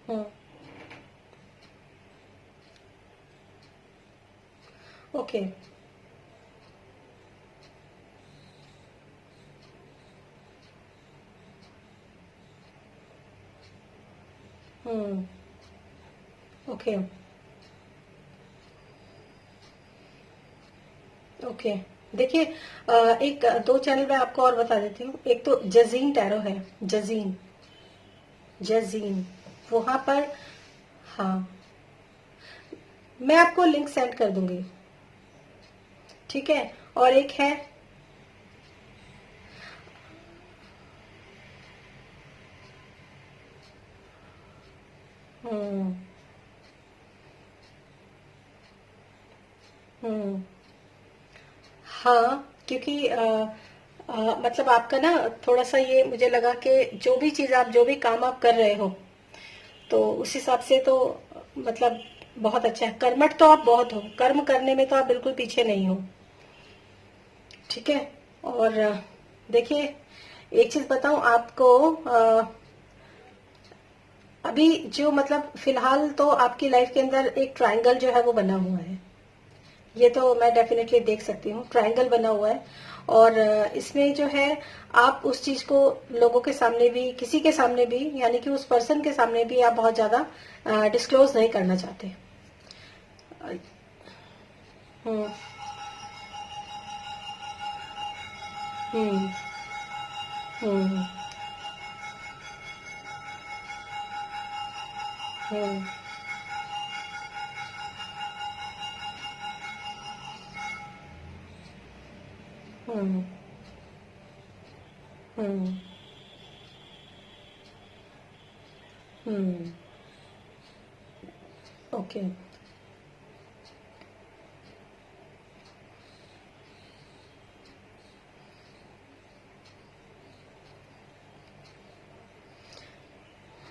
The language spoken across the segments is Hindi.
हम्म। ओके। हम्म। ओके। ओके। देखिए, एक दो चैनल मैं आपको और बता देती हूँ। एक तो जजीन टैरो है। जजीन। जजीन। वहां पर। हाँ, मैं आपको लिंक सेंड कर दूंगी। ठीक है। और एक है। हम्म। हम्म। हाँ, क्योंकि मतलब आपका ना थोड़ा सा ये मुझे लगा कि जो भी चीज आप, जो भी काम आप कर रहे हो, तो उस हिसाब से तो मतलब बहुत अच्छा है। कर्मठ तो आप बहुत हो, कर्म करने में तो आप बिल्कुल पीछे नहीं हो। ठीक है। और देखिए, एक चीज बताऊं आपको। अभी जो मतलब फिलहाल तो आपकी लाइफ के अंदर एक ट्रायंगल जो है वो बना हुआ है। ये तो मैं डेफिनेटली देख सकती हूँ, ट्रायंगल बना हुआ है। और इसमें जो है, आप उस चीज को लोगों के सामने भी, किसी के सामने भी, यानी कि उस पर्सन के सामने भी आप बहुत ज्यादा डिस्क्लोज नहीं करना चाहते। हम्म। Hmm. Hmm. Hmm. Hmm. Hmm. हम्म। ओके।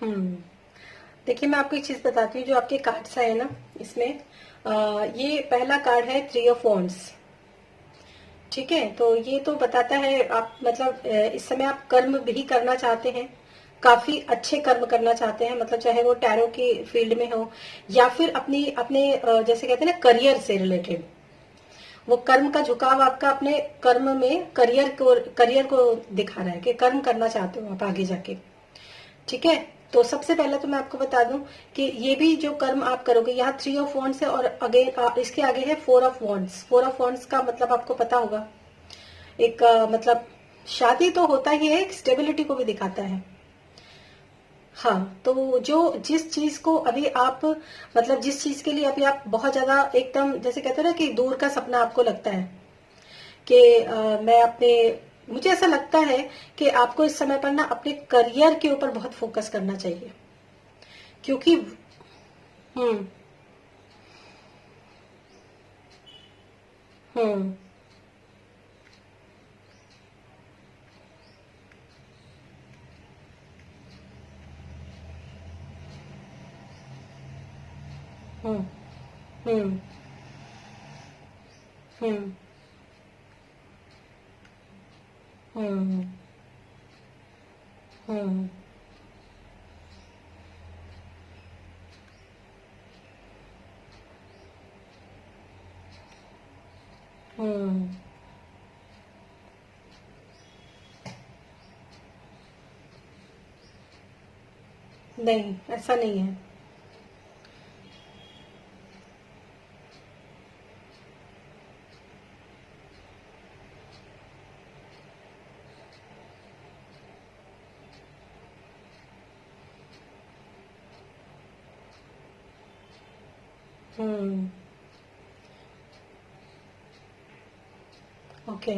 हम्म। देखिए, मैं आपको एक चीज बताती हूँ। जो आपके कार्ड्स है ना, इसमें ये पहला कार्ड है थ्री ऑफ वॉन्ड्स। ठीक है। तो ये तो बताता है आप मतलब इस समय आप कर्म भी करना चाहते हैं, काफी अच्छे कर्म करना चाहते हैं। मतलब चाहे वो टैरो की फील्ड में हो, या फिर अपनी अपने जैसे कहते हैं ना, करियर से रिलेटेड। वो कर्म का झुकाव आपका अपने कर्म में, करियर को दिखा रहा है कि कर्म करना चाहते हो आप आगे जाके। ठीक है। तो सबसे पहले तो मैं आपको बता दूं कि ये भी जो कर्म आप करोगे, यहाँ थ्री ऑफ वॉन्ड्स है, और अगेन इसके आगे है four of wands. Four of wands का मतलब आपको पता होगा, एक मतलब शादी तो होता ही है, एक स्टेबिलिटी को भी दिखाता है। हाँ, तो जो जिस चीज को अभी आप, मतलब जिस चीज के लिए अभी आप बहुत ज्यादा एकदम, जैसे कहते हैं ना कि दूर का सपना आपको लगता है कि मैं अपने, मुझे ऐसा लगता है कि आपको इस समय पर ना अपने करियर के ऊपर बहुत फोकस करना चाहिए। क्योंकि हम्म। Hmm. Hmm. Hmm. Hmm. Hmm. Hmm. हम्म। नहीं, ऐसा नहीं है। Hmm. Okay.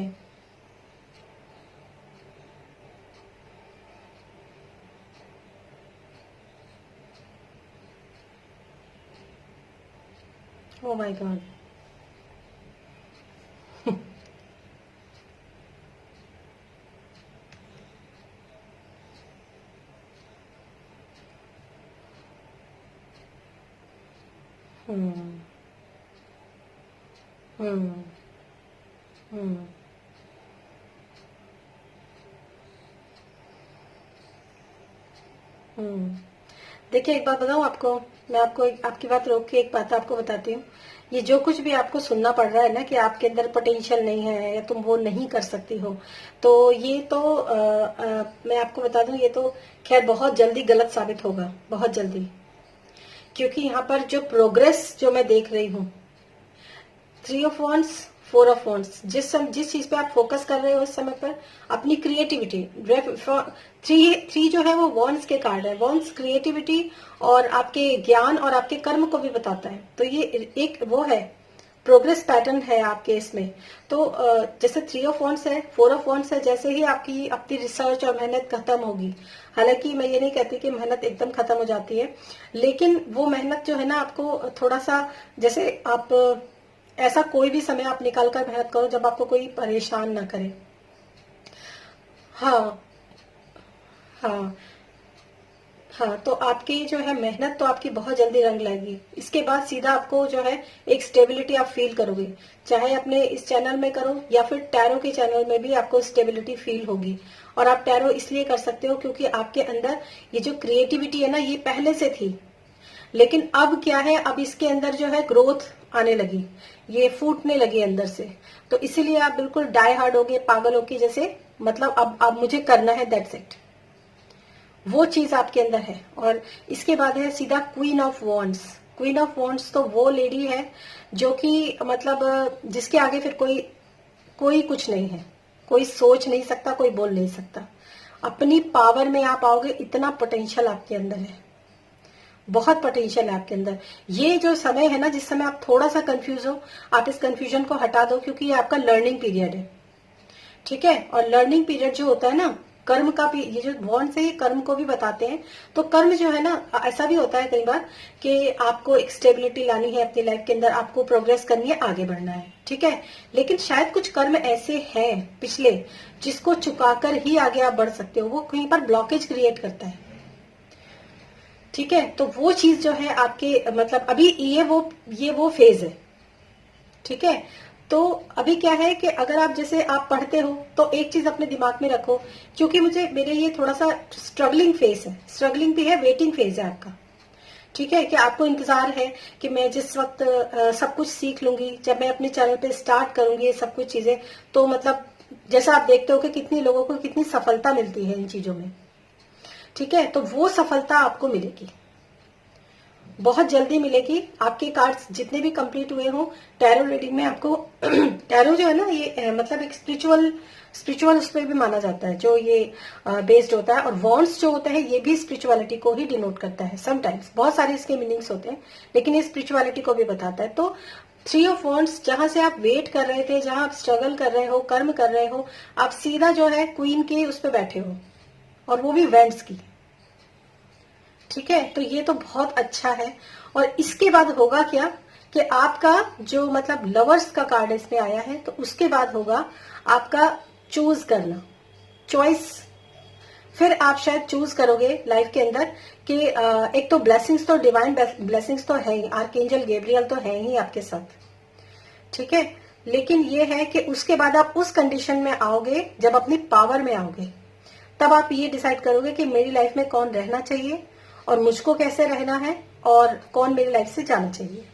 Oh my God. Hmm. Hmm. Hmm. Hmm. देखिए एक बात बताऊं आपको, मैं आपको आपकी बात रोक के एक बात आपको बताती हूँ। ये जो कुछ भी आपको सुनना पड़ रहा है ना कि आपके अंदर पोटेंशियल नहीं है या तुम वो नहीं कर सकती हो, तो ये तो मैं आपको बता दूं, ये तो खैर बहुत जल्दी गलत साबित होगा, बहुत जल्दी। क्योंकि यहाँ पर जो प्रोग्रेस जो मैं देख रही हूँ, 3 ऑफ वॉन्ड्स, 4 ऑफ वॉन्ड्स, जिस चीज पे आप फोकस कर रहे हो इस समय पर, अपनी क्रिएटिविटी। थ्री जो है वो वॉन्ड्स के कार्ड है। वॉन्ड्स क्रिएटिविटी और आपके ज्ञान और आपके कर्म को भी बताता है। तो ये एक वो है, प्रोग्रेस पैटर्न है आपके इसमें। तो जैसे 3 ऑफ वॉन्ड्स है, 4 ऑफ वॉन्ड्स है, जैसे ही आपकी अपनी रिसर्च और मेहनत खत्म होगी, हालांकि मैं ये नहीं कहती कि मेहनत एकदम खत्म हो जाती है, लेकिन वो मेहनत जो है ना आपको थोड़ा सा, जैसे आप ऐसा कोई भी समय आप निकाल कर मेहनत करो जब आपको कोई परेशान ना करे। हाँ, हाँ, हाँ। तो आपकी जो है मेहनत तो आपकी बहुत जल्दी रंग लाएगी। इसके बाद सीधा आपको जो है एक स्टेबिलिटी आप फील करोगे, चाहे अपने इस चैनल में करो या फिर टैरो के चैनल में भी आपको स्टेबिलिटी फील होगी। और आप टैरो इसलिए कर सकते हो क्योंकि आपके अंदर ये जो क्रिएटिविटी है ना, ये पहले से थी, लेकिन अब क्या है, अब इसके अंदर जो है ग्रोथ आने लगी, ये फूटने लगी अंदर से। तो इसीलिए आप बिल्कुल डाई हार्ड हो गए, पागल हो के जैसे, मतलब अब मुझे करना है, दैट्स इट। वो चीज आपके अंदर है। और इसके बाद है सीधा queen of wands. Queen of wands तो वो लेडी है जो कि मतलब जिसके आगे फिर कोई कोई कुछ नहीं है, कोई सोच नहीं सकता, कोई बोल नहीं सकता। अपनी पावर में आप आओगे, इतना पोटेंशियल आपके अंदर है, बहुत पोटेंशियल है आपके अंदर। ये जो समय है ना, जिस समय आप थोड़ा सा कंफ्यूज हो, आप इस कंफ्यूजन को हटा दो, क्योंकि ये आपका लर्निंग पीरियड है। ठीक है। और लर्निंग पीरियड जो होता है ना, कर्म का भी, ये जो बॉन्ड से कर्म को भी बताते हैं। तो कर्म जो है ना, ऐसा भी होता है कई बार कि आपको एक स्टेबिलिटी लानी है अपनी लाइफ के अंदर, आपको प्रोग्रेस करनी है, आगे बढ़ना है, ठीक है। लेकिन शायद कुछ कर्म ऐसे हैं पिछले, जिसको चुकाकर ही आगे आप बढ़ सकते हो, वो कहीं पर ब्लॉकेज क्रिएट करता है। ठीक है। तो वो चीज जो है आपके, मतलब अभी ये वो फेज है। ठीक है। तो अभी क्या है कि अगर आप, जैसे आप पढ़ते हो, तो एक चीज अपने दिमाग में रखो, क्योंकि मेरे ये थोड़ा सा स्ट्रगलिंग फेज है, स्ट्रगलिंग भी है, वेटिंग फेज है आपका। ठीक है। कि आपको इंतजार है कि मैं जिस वक्त सब कुछ सीख लूंगी, जब मैं अपने चैनल पे स्टार्ट करूंगी ये सब कुछ चीजें, तो मतलब जैसा आप देखते हो कि कितनी लोगों को कितनी सफलता मिलती है इन चीजों में। ठीक है। तो वो सफलता आपको मिलेगी, बहुत जल्दी मिलेगी। आपके कार्ड्स जितने भी कंप्लीट हुए हो टैरो रीडिंग में आपको टैरो जो है ना, ये मतलब एक स्पिरिचुअल उस पर भी माना जाता है, जो ये बेस्ड होता है। और वॉन्ड्स जो होता है ये भी स्पिरिचुअलिटी को ही डिनोट करता है समटाइम्स, बहुत सारे इसके मीनिंग्स होते हैं, लेकिन ये स्पिरिचुअलिटी को भी बताता है। तो 3 ऑफ वॉन्ड्स, जहां से आप वेट कर रहे थे, जहां आप स्ट्रगल कर रहे हो, कर्म कर रहे हो, आप सीधा जो है क्वीन के उस पर बैठे हो, और वो भी वेंट्स की। ठीक है। तो ये तो बहुत अच्छा है। और इसके बाद होगा क्या कि आपका जो मतलब लवर्स का कार्ड इसमें आया है, तो उसके बाद होगा आपका चूज करना, चॉइस। फिर आप शायद चूज करोगे लाइफ के अंदर कि एक तो ब्लेसिंग्स, तो डिवाइन ब्लेसिंग्स तो है ही, आर्कएंजल गैब्रियल तो है ही आपके साथ। ठीक है। लेकिन ये है कि उसके बाद आप उस कंडीशन में आओगे जब अपनी पावर में आओगे, तब आप ये डिसाइड करोगे कि मेरी लाइफ में कौन रहना चाहिए और मुझको कैसे रहना है, और कौन मेरी लाइफ से जाना चाहिए।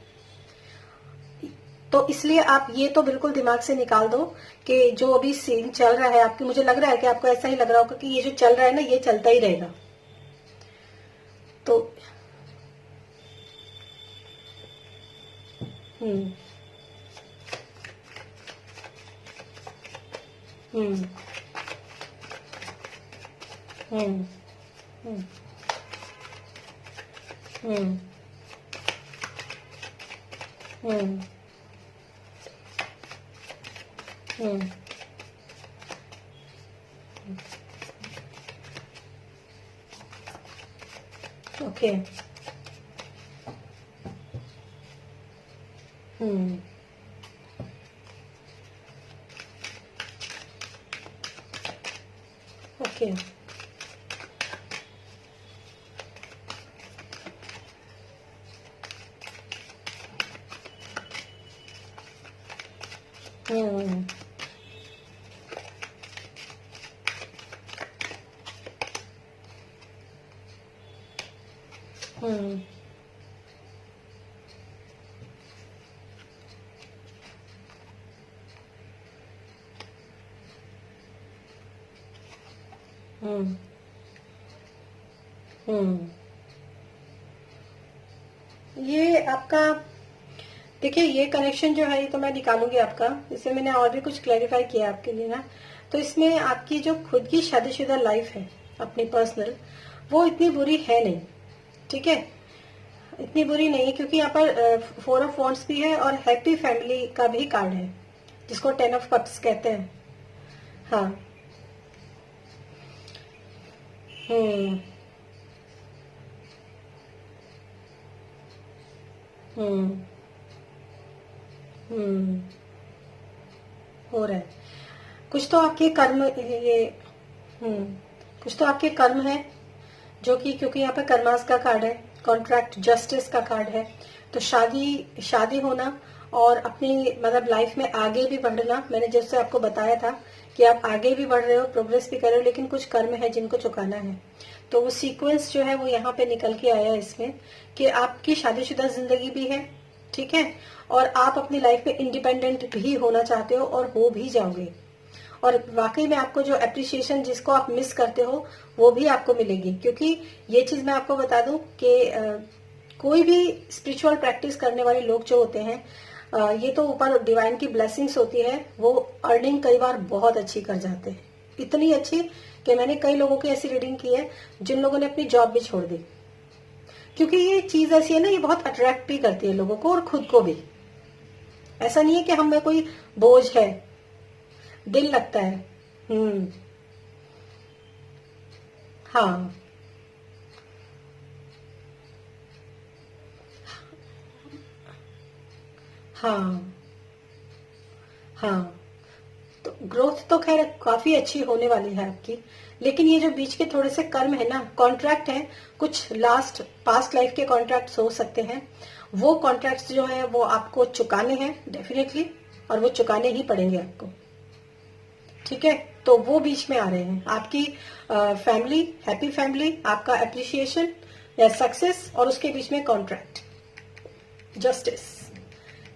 तो इसलिए आप ये तो बिल्कुल दिमाग से निकाल दो कि जो अभी सीन चल रहा है आपकी, मुझे लग रहा है कि आपको ऐसा ही लग रहा होगा कि ये जो चल रहा है ना, ये चलता ही रहेगा। तो हम्म, hmm, hmm, hmm, hmm, hmm, हम्म। ओके। हम्म। ओके। हम्म। हम्म हम्म हम्म ये आपका, देखिए ये कनेक्शन जो है ये तो मैं निकालूंगी आपका, इससे मैंने और भी कुछ क्लैरिफाई किया आपके लिए ना। तो इसमें आपकी जो खुद की शादीशुदा लाइफ है अपनी पर्सनल, वो इतनी बुरी है नहीं, ठीक है, इतनी बुरी नहीं है, क्योंकि यहाँ पर 4 ऑफ वॉन्ड्स भी है और हैप्पी फैमिली का भी कार्ड है, जिसको 10 ऑफ कप्स कहते हैं। हाँ। हम्म हम्म हम्म हो रहा है। कुछ तो आपके कर्म ये, हम्म कुछ तो आपके कर्म है, जो कि क्योंकि यहाँ पे कर्मास का कार्ड है, कॉन्ट्रैक्ट जस्टिस का कार्ड है। तो शादी शादी होना और अपनी मतलब लाइफ में आगे भी बढ़ना, मैंने जैसे आपको बताया था कि आप आगे भी बढ़ रहे हो, प्रोग्रेस भी कर रहे हो, लेकिन कुछ कर्म है जिनको चुकाना है। तो वो सीक्वेंस जो है वो यहाँ पे निकल के आया इसमें, कि आपकी शादीशुदा जिंदगी भी है, ठीक है, और आप अपनी लाइफ में इंडिपेंडेंट भी होना चाहते हो और हो भी जाओगे। और वाकई में आपको जो अप्रिसिएशन जिसको आप मिस करते हो वो भी आपको मिलेगी, क्योंकि ये चीज मैं आपको बता दूं कि कोई भी स्पिरिचुअल प्रैक्टिस करने वाले लोग जो होते हैं, ये तो ऊपर डिवाइन की ब्लेसिंग्स होती है, वो अर्निंग कई बार बहुत अच्छी कर जाते हैं, इतनी अच्छी कि मैंने कई लोगों की ऐसी रीडिंग की है जिन लोगों ने अपनी जॉब भी छोड़ दी, क्योंकि ये चीज ऐसी है ना, ये बहुत अट्रैक्ट भी करती है लोगों को और खुद को भी। ऐसा नहीं है कि हम में कोई बोझ है, दिल लगता है। हम्म हाँ हाँ हाँ। तो ग्रोथ तो खैर काफी अच्छी होने वाली है आपकी, लेकिन ये जो बीच के थोड़े से कर्म है ना, कॉन्ट्रैक्ट है, कुछ लास्ट पास्ट लाइफ के कॉन्ट्रैक्ट्स हो सकते हैं, वो कॉन्ट्रैक्ट्स जो है वो आपको चुकाने हैं डेफिनेटली, और वो चुकाने ही पड़ेंगे आपको, ठीक है। तो वो बीच में आ रहे हैं, आपकी फैमिली, हैप्पी फैमिली, आपका अप्रिसिएशन या सक्सेस, और उसके बीच में कॉन्ट्रैक्ट जस्टिस,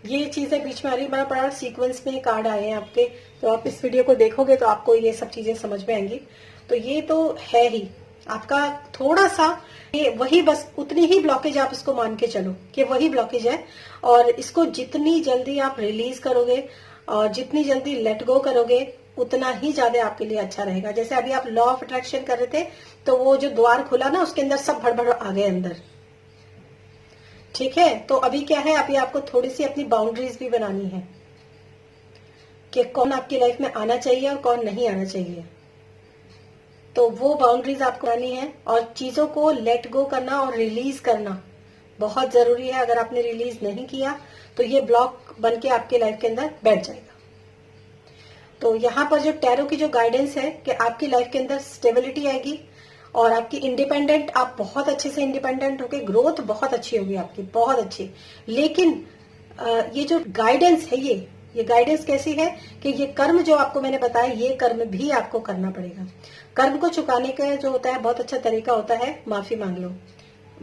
ये चीजें बीच में आ रही है। बड़ा बड़ा सीक्वेंस में कार्ड आए हैं आपके, तो आप इस वीडियो को देखोगे तो आपको ये सब चीजें समझ में आएंगी। तो ये तो है ही आपका थोड़ा सा, ये वही बस उतनी ही ब्लॉकेज आप इसको मान के चलो कि वही ब्लॉकेज है, और इसको जितनी जल्दी आप रिलीज करोगे और जितनी जल्दी लेट गो करोगे उतना ही ज्यादा आपके लिए अच्छा रहेगा। जैसे अभी आप लॉ ऑफ अट्रैक्शन कर रहे थे, तो वो जो द्वार खुला ना, उसके अंदर सब भड़बड़ आ गए अंदर, ठीक है। तो अभी क्या है, अभी आपको थोड़ी सी अपनी बाउंड्रीज भी बनानी है कि कौन आपकी लाइफ में आना चाहिए और कौन नहीं आना चाहिए। तो वो बाउंड्रीज आपको बनानी है, और चीजों को लेट गो करना और रिलीज करना बहुत जरूरी है। अगर आपने रिलीज नहीं किया तो ये ब्लॉक बन के आपके लाइफ के अंदर बैठ जाएगा। तो यहाँ पर जो टैरो की जो गाइडेंस है कि आपकी लाइफ के अंदर स्टेबिलिटी आएगी, और आपकी इंडिपेंडेंट, आप बहुत अच्छे से इंडिपेंडेंट होके, ग्रोथ बहुत अच्छी होगी आपकी, बहुत अच्छी। लेकिन ये जो गाइडेंस है, ये गाइडेंस कैसी है कि ये कर्म जो आपको मैंने बताया, ये कर्म भी आपको करना पड़ेगा। कर्म को चुकाने का जो होता है बहुत अच्छा तरीका होता है, माफी मांग लो,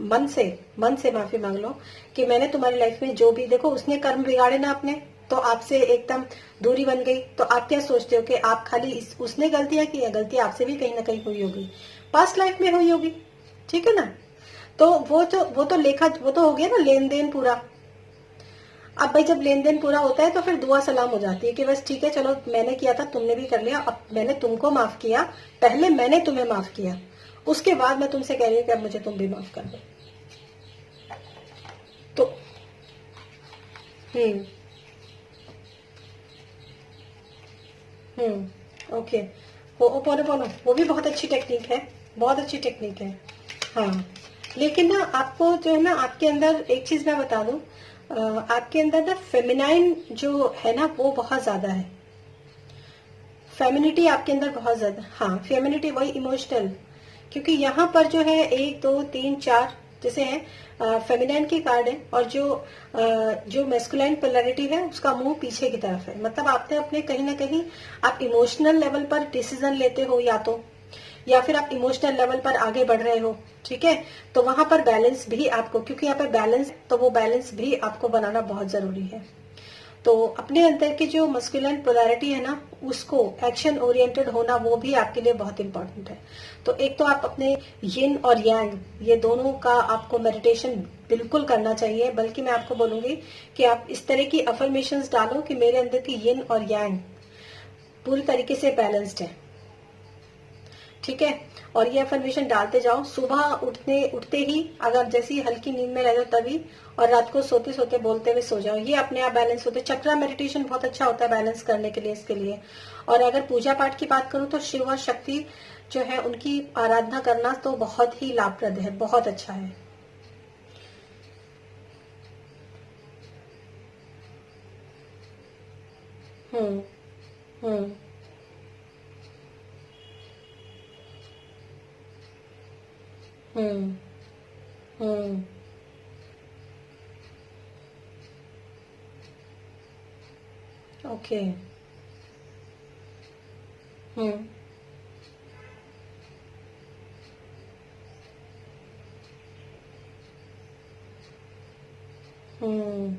मन से माफी मांग लो कि मैंने तुम्हारी लाइफ में जो भी, देखो उसने कर्म बिगाड़े ना अपने, तो आपसे एकदम दूरी बन गई। तो आप क्या सोचते हो कि आप खाली उसने गलतियां की है, गलती आपसे भी कहीं ना कहीं हुई होगी, पास्ट लाइफ में हुई होगी, ठीक है ना। तो वो तो लेखा, वो तो हो गया ना लेन देन पूरा। अब भाई जब लेन देन पूरा होता है तो फिर दुआ सलाम हो जाती है कि बस ठीक है, चलो मैंने किया था, तुमने भी कर लिया, अब मैंने तुमको माफ किया, पहले मैंने तुम्हें माफ किया, उसके बाद मैं तुमसे कह रही हूँ कि अब मुझे तुम भी माफ कर दो। तो हम्म ओके। होपोनोपोनो वो भी बहुत अच्छी टेक्निक है, बहुत अच्छी टेक्निक है। हाँ, लेकिन ना आपको जो है ना, आपके अंदर एक चीज मैं बता दूं, आपके अंदर ना फेमिनाइन जो है ना वो बहुत ज्यादा है, फेमिनिटी आपके अंदर बहुत ज्यादा। हाँ, फेमिनिटी वही इमोशनल, क्योंकि यहाँ पर जो है 1 2 3 4 जैसे हैं फेमिनाइन के कार्ड है, और जो मेस्कुलाइन पोलैरिटी है उसका मुंह पीछे की तरफ है। मतलब आपने अपने कहीं ना कहीं आप इमोशनल लेवल पर डिसीजन लेते हो, या फिर आप इमोशनल लेवल पर आगे बढ़ रहे हो, ठीक ठीक है। तो वहां पर बैलेंस भी आपको, क्योंकि यहाँ पर बैलेंस, तो वो बैलेंस भी आपको बनाना बहुत जरूरी है। तो अपने अंदर की जो मस्कुलिन पोलैरिटी है ना, उसको एक्शन ओरिएंटेड होना, वो भी आपके लिए बहुत इंपॉर्टेंट है। तो एक तो आप अपने यिन और यांग, ये दोनों का आपको मेडिटेशन बिल्कुल करना चाहिए। बल्कि मैं आपको बोलूंगी कि आप इस तरह की अफर्मेशंस डालो कि मेरे अंदर की यिन और यांग पूरी तरीके से बैलेंस्ड है, ठीक है। और ये अफर्मेशन डालते जाओ, सुबह उठते उठते ही, अगर जैसी हल्की नींद में रह जाओ तभी, और रात को सोते सोते बोलते हुए सो जाओ। ये अपने आप बैलेंस होते। चक्रा मेडिटेशन बहुत अच्छा होता है बैलेंस करने के लिए, इसके लिए। और अगर पूजा पाठ की बात करूं तो शिव और शक्ति जो है उनकी आराधना करना तो बहुत ही लाभप्रद है, बहुत अच्छा है। हम्म हम्म हम्म हम्म ओके। हम्म हम्म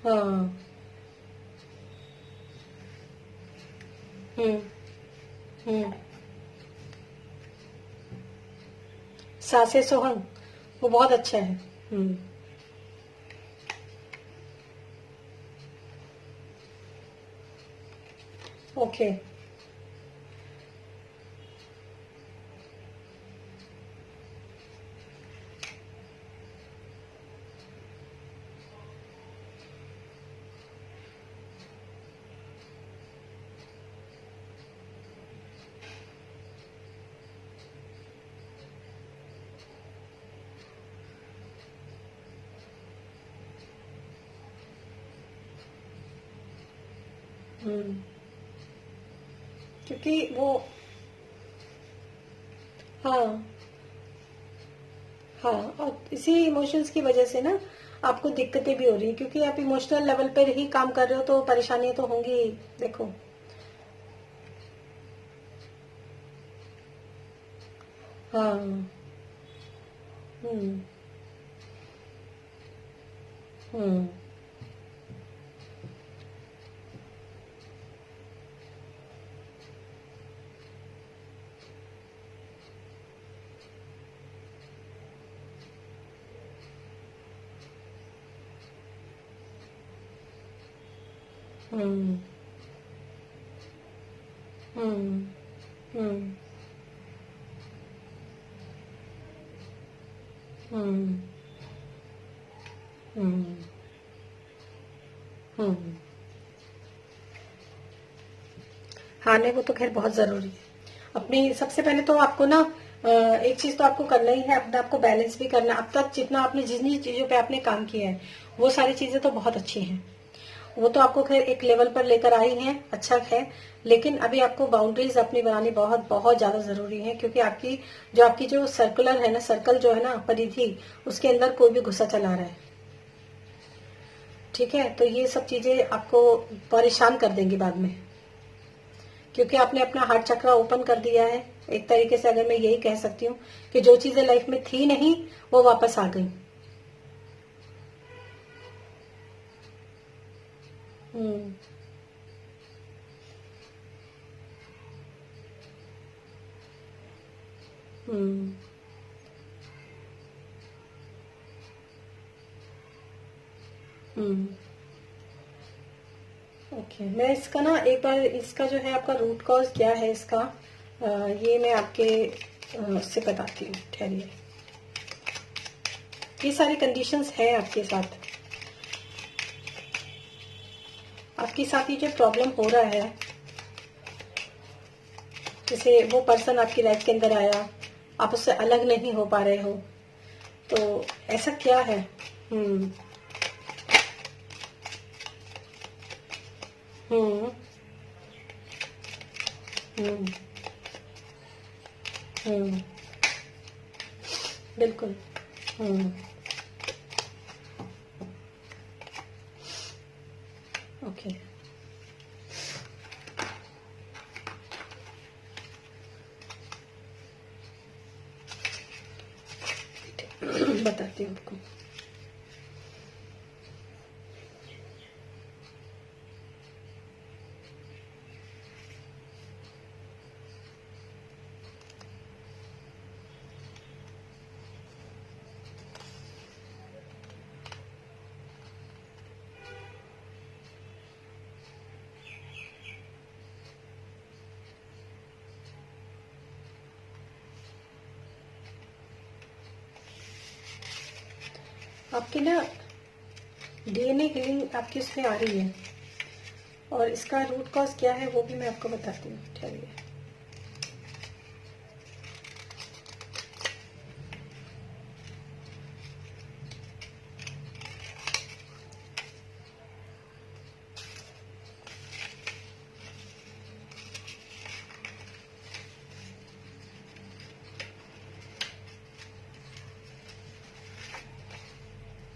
हाँ। हम्म हम्म सासे सोहंग, वो बहुत अच्छा है। Hmm okay. हम्म क्योंकि वो, हाँ हाँ, और इसी इमोशंस की वजह से ना आपको दिक्कतें भी हो रही है, क्योंकि आप इमोशनल लेवल पर ही काम कर रहे हो तो परेशानियां तो होंगी ही। देखो। हाँ। हम्म hmm hmm hmm hmm hmm hmm हम्म हाँ नहीं, वो तो खैर बहुत जरूरी है। अपनी सबसे पहले तो आपको ना एक चीज तो आपको करना ही है, अपने आप को बैलेंस भी करना। अब तक जितना आपने जितनी चीजों पे आपने काम किया है, वो सारी चीजें तो बहुत अच्छी हैं। वो तो आपको खैर एक लेवल पर लेकर आई हैं, अच्छा है। लेकिन अभी आपको बाउंड्रीज अपनी बनानी बहुत बहुत ज्यादा जरूरी है, क्योंकि आपकी जो सर्कुलर है ना, सर्कल जो है ना, परिधि, उसके अंदर कोई भी घुसा चला रहा है। ठीक है, तो ये सब चीजें आपको परेशान कर देंगी बाद में, क्योंकि आपने अपना हार्ट चक्र ओपन कर दिया है। एक तरीके से अगर मैं यही कह सकती हूँ कि जो चीजें लाइफ में थी नहीं, वो वापस आ गई। हम्म हम्म हम्म ओके। मैं इसका ना एक बार, इसका जो है आपका रूट कॉज क्या है इसका, ये मैं आपके से बताती हूँ, ठहरिए। ये सारी कंडीशंस हैं आपके साथ, आपके साथ ये जो प्रॉब्लम हो रहा है, जैसे वो पर्सन आपकी लाइफ के अंदर आया, आप उससे अलग नहीं हो पा रहे हो, तो ऐसा क्या है? हम्म हम्म हम्म हम्म बिल्कुल। हम्म ओके। बताती हूँ आपको। आपकी ना डीएनए हीलिंग आपकी उसमें आ रही है, और इसका रूट कॉज क्या है वो भी मैं आपको बताती हूँ। ठहरिए।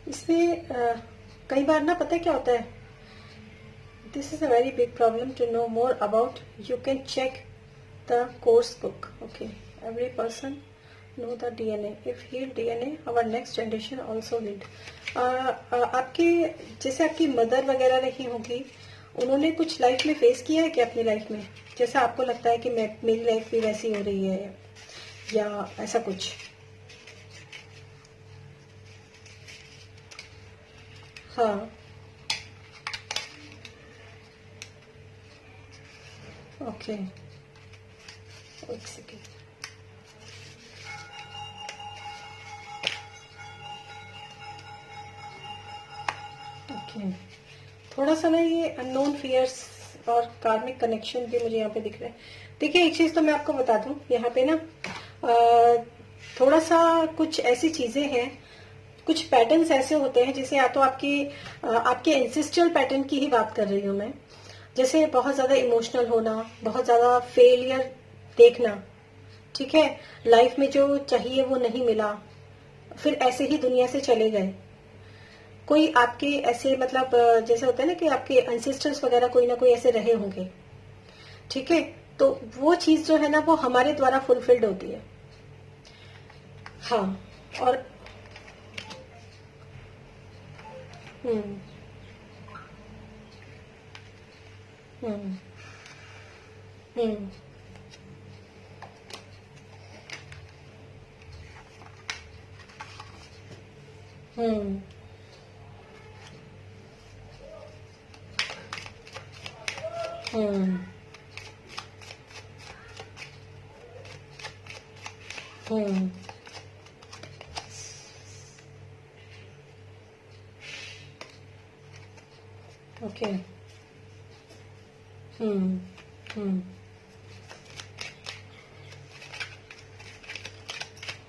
इसमें कई बार ना पता है क्या होता है, this is a very big problem. To know more about you can check the course book. Okay, every person know the DNA. If healed DNA, our next generation also healed. आपके जैसे आपकी मदर वगैरह रही होगी, उन्होंने कुछ लाइफ में फेस किया है क्या अपनी लाइफ में, जैसा आपको लगता है कि मेरी लाइफ भी वैसी हो रही है, या ऐसा कुछ? हाँ। ओके, एक सेकेंड। ओके, थोड़ा सा ना ये अननोन फियर्स और कार्मिक कनेक्शन भी मुझे यहाँ पे दिख रहे हैं। देखिए, एक चीज तो मैं आपको बता दूं, यहाँ पे ना थोड़ा सा कुछ ऐसी चीजें हैं, कुछ पैटर्न्स ऐसे होते हैं, जैसे या तो आपके एंसेस्ट्रल पैटर्न की ही बात कर रही हूँ मैं। जैसे बहुत ज्यादा इमोशनल होना, बहुत ज्यादा फेलियर देखना, ठीक है, लाइफ में जो चाहिए वो नहीं मिला, फिर ऐसे ही दुनिया से चले गए। कोई आपके ऐसे मतलब जैसे होता है ना कि आपके एंसेस्टर्स वगैरह कोई ना कोई ऐसे रहे होंगे, ठीक है, तो वो चीज जो है ना वो हमारे द्वारा फुलफिल्ड होती है। हाँ। और हम्म हम्म हम्म हम्म हम्म हम्म ओके। हम्म hmm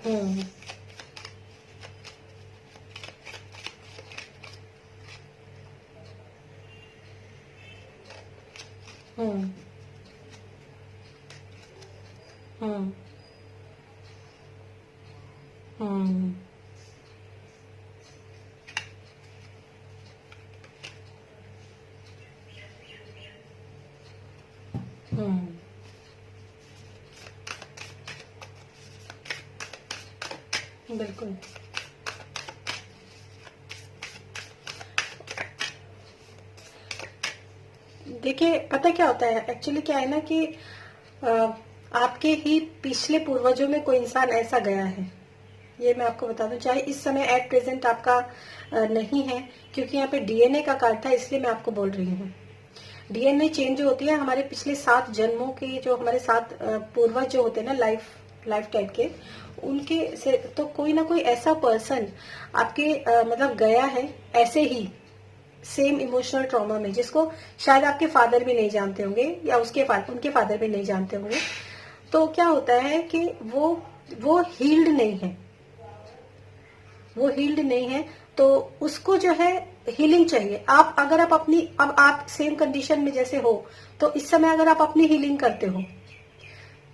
hmm hmm hmm hmm हम्म बिल्कुल। देखिए, पता क्या होता है एक्चुअली, क्या है ना कि अ, आपके ही पिछले पूर्वजों में कोई इंसान ऐसा गया है, ये मैं आपको बता दूं। चाहे इस समय एट प्रेजेंट आपका नहीं है, क्योंकि यहाँ पे डीएनए का कार्ड था, इसलिए मैं आपको बोल रही हूँ। डीएनए चेंज जो होती है, हमारे पिछले 7 जन्मों की, जो हमारे 7 पूर्वज जो होते हैं ना, लाइफ टाइप के, उनके से तो कोई ना कोई ऐसा पर्सन आपके मतलब गया है ऐसे ही, सेम इमोशनल ट्रॉमा में, जिसको शायद आपके फादर भी नहीं जानते होंगे, या उनके फादर भी नहीं जानते होंगे। तो क्या होता है कि वो हील्ड नहीं है, वो हील्ड नहीं है, तो उसको जो है हीलिंग चाहिए। अगर आप अपनी, अब आप सेम कंडीशन में जैसे हो, तो इस समय अगर आप अपनी हीलिंग करते हो,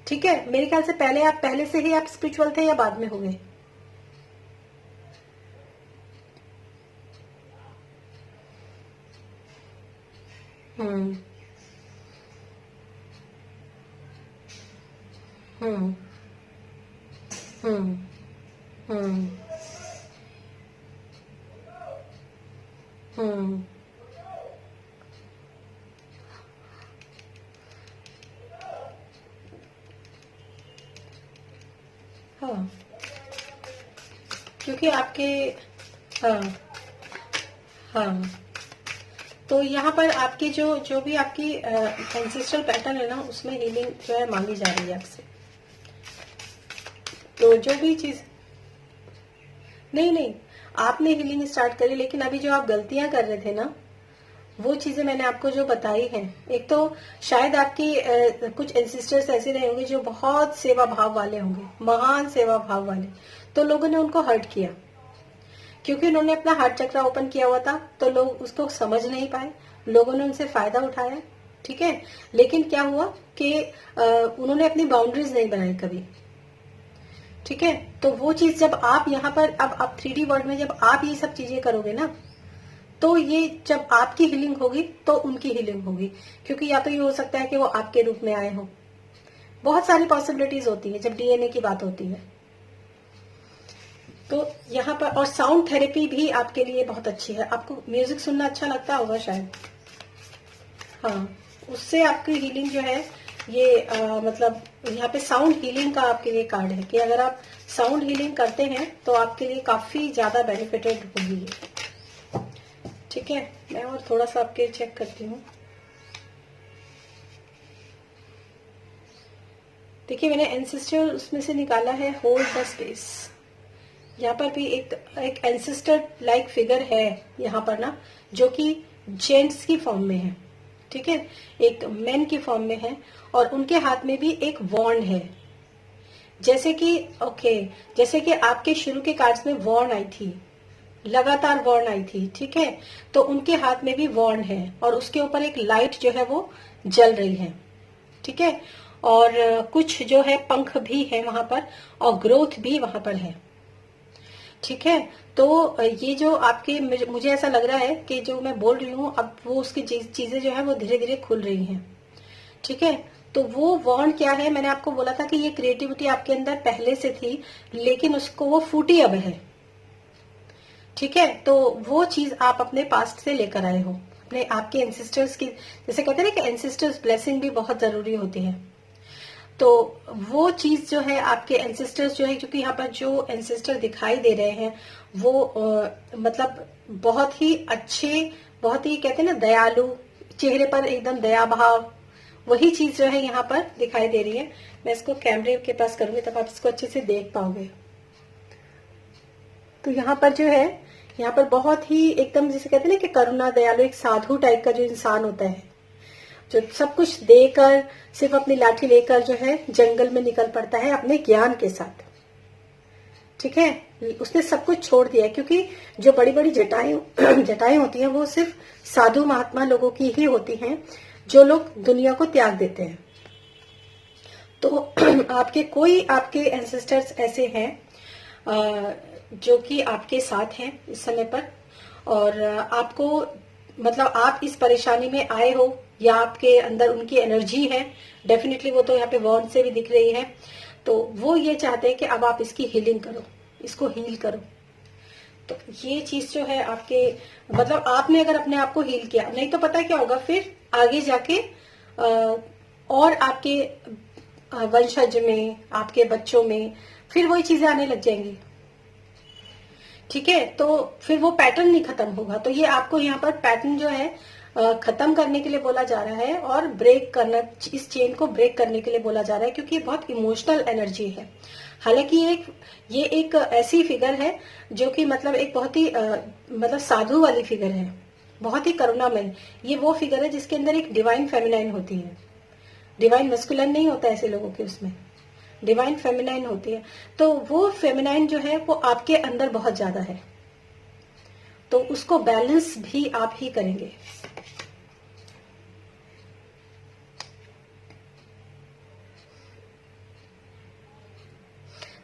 ठीक है, मेरे ख्याल से पहले से ही आप स्पिरिचुअल थे या बाद में हुए? हम्म हम्म हम्म हम्म हम्म। हाँ, क्योंकि आपके, हाँ हाँ, तो यहाँ पर आपके जो जो भी आपकी एंसेस्ट्रल पैटर्न है ना, उसमें हीलिंग जो है मांगी जा रही है आपसे। तो जो भी चीज, नहीं नहीं, आपने हीलिंग स्टार्ट करी, लेकिन अभी जो आप गलतियां कर रहे थे ना, वो चीजें मैंने आपको जो बताई हैं। एक तो शायद आपकी कुछ एंसिस्टर्स ऐसे रहे होंगे जो बहुत सेवा भाव वाले होंगे, महान सेवा भाव वाले, तो लोगों ने उनको हर्ट किया, क्योंकि उन्होंने अपना हार्ट चक्र ओपन किया हुआ था, तो लोग उसको समझ नहीं पाए, लोगों ने उनसे फायदा उठाया। ठीक है, लेकिन क्या हुआ कि उन्होंने अपनी बाउंड्रीज नहीं बनाई कभी। ठीक है, तो वो चीज जब आप यहाँ पर, अब आप 3D वर्ल्ड में जब आप ये सब चीजें करोगे ना, तो ये जब आपकी हीलिंग होगी तो उनकी हीलिंग होगी, क्योंकि या तो ये हो सकता है कि वो आपके रूप में आए हो, बहुत सारी पॉसिबिलिटीज होती है जब डीएनए की बात होती है। तो यहाँ पर, और साउंड थेरेपी भी आपके लिए बहुत अच्छी है, आपको म्यूजिक सुनना अच्छा लगता होगा शायद। हाँ, उससे आपकी हीलिंग जो है, ये मतलब यहाँ पे साउंड हीलिंग का आपके लिए कार्ड है कि अगर आप साउंड हीलिंग करते हैं तो आपके लिए काफी ज्यादा बेनिफिटेड होगी ये। ठीक है, मैं और थोड़ा सा आपके चेक करती हूँ। देखिए, मैंने एंसेस्टर उसमें से निकाला है होल्ड द स्पेस। यहाँ पर भी एक एंसेस्टर लाइक फिगर है यहाँ पर ना, जो कि जेंट्स की फॉर्म में है। ठीक है, एक मेन की फॉर्म में है, और उनके हाथ में भी एक वॉन्ड है। जैसे कि ओके, जैसे कि आपके शुरू के कार्ड्स में वॉर्न आई थी, लगातार वॉर्न आई थी। ठीक है, तो उनके हाथ में भी वॉर्न है, और उसके ऊपर एक लाइट जो है वो जल रही है। ठीक है, और कुछ जो है पंख भी है वहां पर, और ग्रोथ भी वहां पर है। ठीक है, तो ये जो आपके, मुझे ऐसा लग रहा है कि जो मैं बोल रही हूँ अब, वो उसकी चीजें जो है वो धीरे धीरे खुल रही हैं। ठीक है, तो वो वॉन्ड क्या है, मैंने आपको बोला था कि ये क्रिएटिविटी आपके अंदर पहले से थी, लेकिन उसको वो फूटी अब है। ठीक है, तो वो चीज आप अपने पास्ट से लेकर आए हो, अपने आपके एंसिस्टर्स की, जैसे कहते हैं ना कि एंसिस्टर्स ब्लेसिंग भी बहुत जरूरी होती है। तो वो चीज जो है आपके एंसेस्टर्स जो है, क्योंकि यहाँ पर जो एंसेस्टर दिखाई दे रहे हैं वो मतलब बहुत ही अच्छे, बहुत ही कहते हैं ना दयालु, चेहरे पर एकदम दया भाव, वही चीज जो है यहाँ पर दिखाई दे रही है। मैं इसको कैमरे के पास करूंगी तब आप इसको अच्छे से देख पाओगे। तो यहाँ पर जो है, यहाँ पर बहुत ही एकदम जिसे कहते हैं ना कि करुणा दयालु, एक साधु टाइप का जो इंसान होता है, जो सब कुछ देकर सिर्फ अपनी लाठी लेकर जो है जंगल में निकल पड़ता है अपने ज्ञान के साथ। ठीक है, उसने सब कुछ छोड़ दिया, क्योंकि जो बड़ी बड़ी जटाएं जटाएं होती हैं वो सिर्फ साधु महात्मा लोगों की ही होती हैं, जो लोग दुनिया को त्याग देते हैं। तो आपके कोई आपके एंसेस्टर्स ऐसे हैं जो कि आपके साथ हैं इस समय पर, और आपको मतलब आप इस परेशानी में आए हो, या आपके अंदर उनकी एनर्जी है, डेफिनेटली वो तो यहाँ पे वॉन्ड से भी दिख रही है। तो वो ये चाहते हैं कि अब आप इसकी हीलिंग करो, इसको हील करो। तो ये चीज जो है आपके, मतलब आपने अगर अपने आप को हील किया, नहीं तो पता क्या होगा फिर आगे जाके और आपके वंशज में, आपके बच्चों में फिर वही चीजें आने लग जाएंगी। ठीक है, तो फिर वो पैटर्न नहीं खत्म होगा। तो ये आपको यहाँ पर पैटर्न जो है खत्म करने के लिए बोला जा रहा है, और ब्रेक करना, इस चेन को ब्रेक करने के लिए बोला जा रहा है, क्योंकि ये बहुत इमोशनल एनर्जी है। हालांकि ये एक ऐसी फिगर है जो कि मतलब एक बहुत ही मतलब साधु वाली फिगर है, बहुत ही करुणामय। ये वो फिगर है जिसके अंदर एक डिवाइन फेमिनाइन होती है, डिवाइन मस्कुलिन नहीं होता ऐसे लोगों के, उसमें डिवाइन फेमिनाइन होती है। तो वो फेमिनाइन जो है वो आपके अंदर बहुत ज्यादा है, तो उसको बैलेंस भी आप ही करेंगे।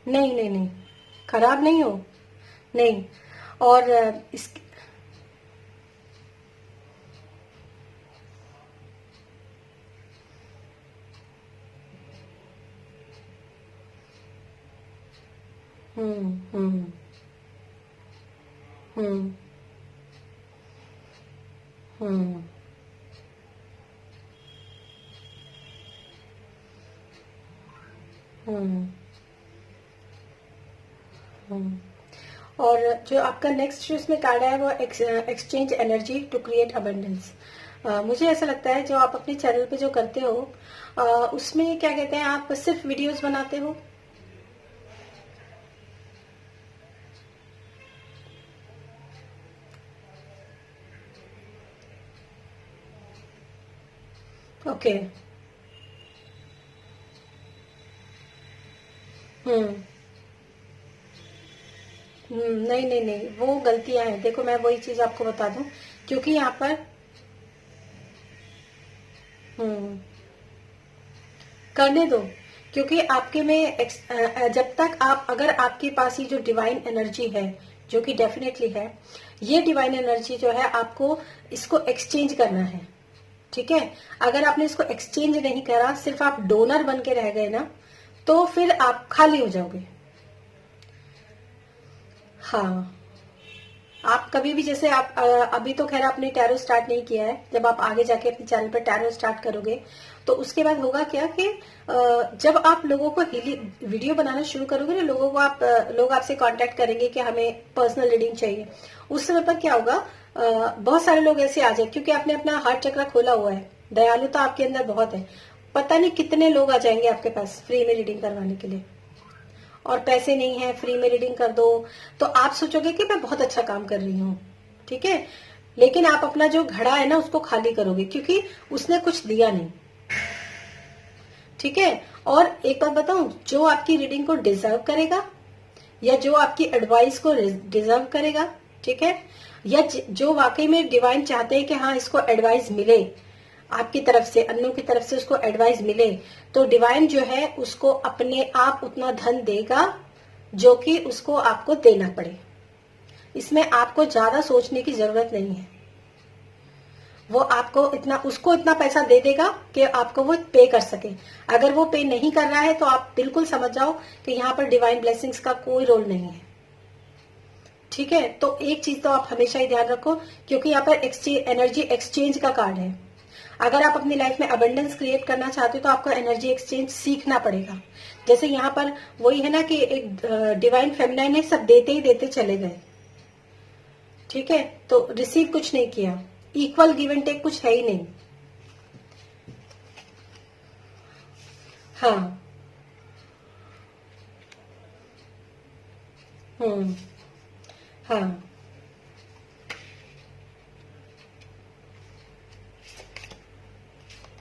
नहीं नहीं नहीं, खराब नहीं हो, नहीं। और इस, हम्म हम्म हम्म हम्म। हम्म। हम्म। और जो आपका नेक्स्ट जो इसमें कार्ड है वो exchange energy to create abundance. मुझे ऐसा लगता है जो आप अपने चैनल पे जो करते हो, उसमें क्या कहते हैं, आप सिर्फ वीडियोस बनाते हो। ओके। हम्म। नहीं नहीं नहीं, वो गलतियां हैं। देखो मैं वही चीज आपको बता दूं, क्योंकि यहाँ पर हम्म करने दो। क्योंकि आपके में जब तक आप, अगर आपके पास ये जो डिवाइन एनर्जी है, जो कि डेफिनेटली है, ये डिवाइन एनर्जी जो है आपको इसको एक्सचेंज करना है। ठीक है। अगर आपने इसको एक्सचेंज नहीं करा, सिर्फ आप डोनर बन के रह गए ना, तो फिर आप खाली हो जाओगे। हाँ। आप कभी भी, जैसे आप अभी तो खैर आपने टैरो स्टार्ट नहीं किया है, जब आप आगे जाके अपने चैनल पर टैरो स्टार्ट करोगे तो उसके बाद होगा क्या कि जब आप लोगों को वीडियो बनाना शुरू करोगे ना, लोगों को लोग आपसे कांटेक्ट करेंगे कि हमें पर्सनल रीडिंग चाहिए। उस समय पर क्या होगा, बहुत सारे लोग ऐसे आ जाए, क्योंकि आपने अपना हार्ट चक्र खोला हुआ है, दयालुता आपके अंदर बहुत है। पता नहीं कितने लोग आ जाएंगे आपके पास फ्री में रीडिंग करवाने के लिए, और पैसे नहीं है, फ्री में रीडिंग कर दो। तो आप सोचोगे कि मैं बहुत अच्छा काम कर रही हूँ, ठीक है, लेकिन आप अपना जो घड़ा है ना उसको खाली करोगे, क्योंकि उसने कुछ दिया नहीं। ठीक है। और एक बात बताऊं, जो आपकी रीडिंग को डिजर्व करेगा, या जो आपकी एडवाइस को डिजर्व करेगा, ठीक है, या जो वाकई में डिवाइन चाहते हैं कि हाँ इसको एडवाइस मिले आपकी तरफ से, अन्नों की तरफ से उसको एडवाइस मिले, तो डिवाइन जो है उसको अपने आप उतना धन देगा जो कि उसको आपको देना पड़े। इसमें आपको ज्यादा सोचने की जरूरत नहीं है। वो आपको इतना, उसको इतना पैसा दे देगा कि आपको वो पे कर सके। अगर वो पे नहीं कर रहा है तो आप बिल्कुल समझ जाओ कि यहाँ पर डिवाइन ब्लेसिंग्स का कोई रोल नहीं है। ठीक है। तो एक चीज तो आप हमेशा ही ध्यान रखो, क्योंकि यहाँ पर एनर्जी एक्सचेंज का कार्ड है। अगर आप अपनी लाइफ में अबंडेंस क्रिएट करना चाहते हो तो आपको एनर्जी एक्सचेंज सीखना पड़ेगा। जैसे यहाँ पर वही है ना कि एक डिवाइन फेमिनाइन है, सब देते ही देते चले गए। ठीक है। तो रिसीव कुछ नहीं किया, इक्वल गिव एंड टेक कुछ है ही नहीं। हाँ। हम्म। हाँ।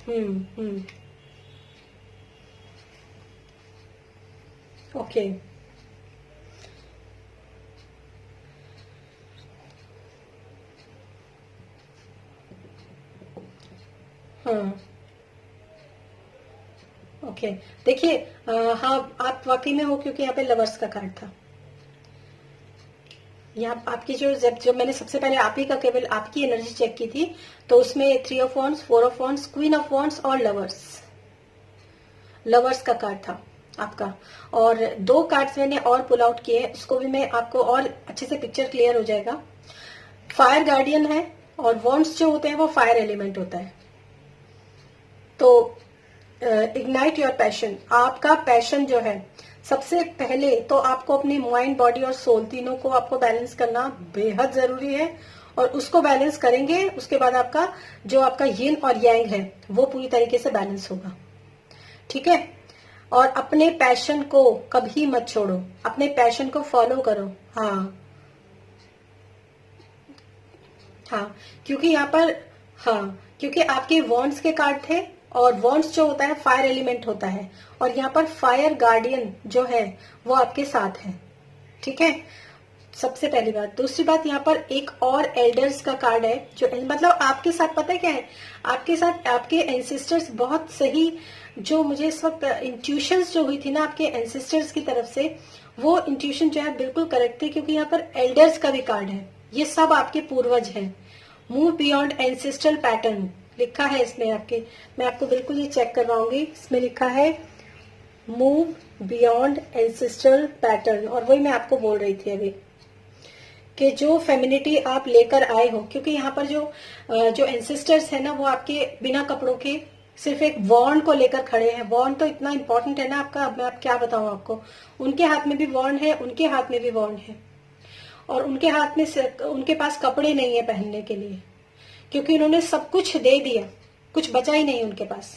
हम्म। ओके। हाँ। ओके। देखिए, हाँ आप वाकई में हो, क्योंकि यहाँ पे लवर्स का कार्ड था। यहाँ आपकी जो, जब मैंने सबसे पहले आप ही का, केवल आपकी एनर्जी चेक की थी, तो उसमें 3 of wands, 4 of wands, queen of wands और लवर्स, लवर्स का कार्ड था आपका। और 2 कार्ड्स मैंने और पुल आउट किए, उसको भी मैं आपको और अच्छे से पिक्चर क्लियर हो जाएगा। फायर गार्डियन है, और वॉन्ड्स जो होते हैं वो फायर एलिमेंट होता है। तो इग्नाइट योर पैशन, आपका पैशन जो है, सबसे पहले तो आपको अपनी माइंड, बॉडी और सोल तीनों को आपको बैलेंस करना बेहद जरूरी है। और उसको बैलेंस करेंगे, उसके बाद आपका जो आपका यिन और यांग है वो पूरी तरीके से बैलेंस होगा। ठीक है। और अपने पैशन को कभी मत छोड़ो, अपने पैशन को फॉलो करो। हाँ। हाँ। क्योंकि यहाँ पर, हाँ, क्योंकि आपके वॉन्ड्स के कार्ड थे, और वॉन्ड्स जो होता है फायर एलिमेंट होता है, और यहाँ पर फायर गार्डियन जो है वो आपके साथ है। ठीक है। सबसे पहली बात। दूसरी बात, यहाँ पर एक और एल्डर्स का कार्ड है, जो मतलब आपके साथ, पता है क्या है, आपके साथ आपके एंसेस्टर्स बहुत सही, जो मुझे इस वक्त इंट्यूशंस जो हुई थी ना आपके एंसेस्टर्स की तरफ से, वो इंट्यूशन जो है बिल्कुल करेक्ट थी, क्योंकि यहाँ पर एल्डर्स का भी कार्ड है। ये सब आपके पूर्वज हैं। मूव बियॉन्ड एंसेस्ट्रल पैटर्न लिखा है इसमें आपके, मैं आपको बिल्कुल ये चेक करवाऊंगी। इसमें लिखा है मूव बियॉन्ड एंसेस्ट्रल पैटर्न, और वही मैं आपको बोल रही थी अभी कि जो फेमिनिटी आप लेकर आए हो, क्योंकि यहाँ पर जो एंसेस्टर्स है ना, वो आपके बिना कपड़ों के सिर्फ एक वॉन्ड को लेकर खड़े हैं। वॉन्ड तो इतना इंपॉर्टेंट है ना आपका, मैं आप क्या बताऊं आपको। उनके हाथ में भी वॉन्ड है, उनके हाथ में भी वॉन्ड है, और उनके हाथ में उनके पास कपड़े नहीं है पहनने के लिए, क्योंकि उन्होंने सब कुछ दे दिया, कुछ बचा ही नहीं उनके पास।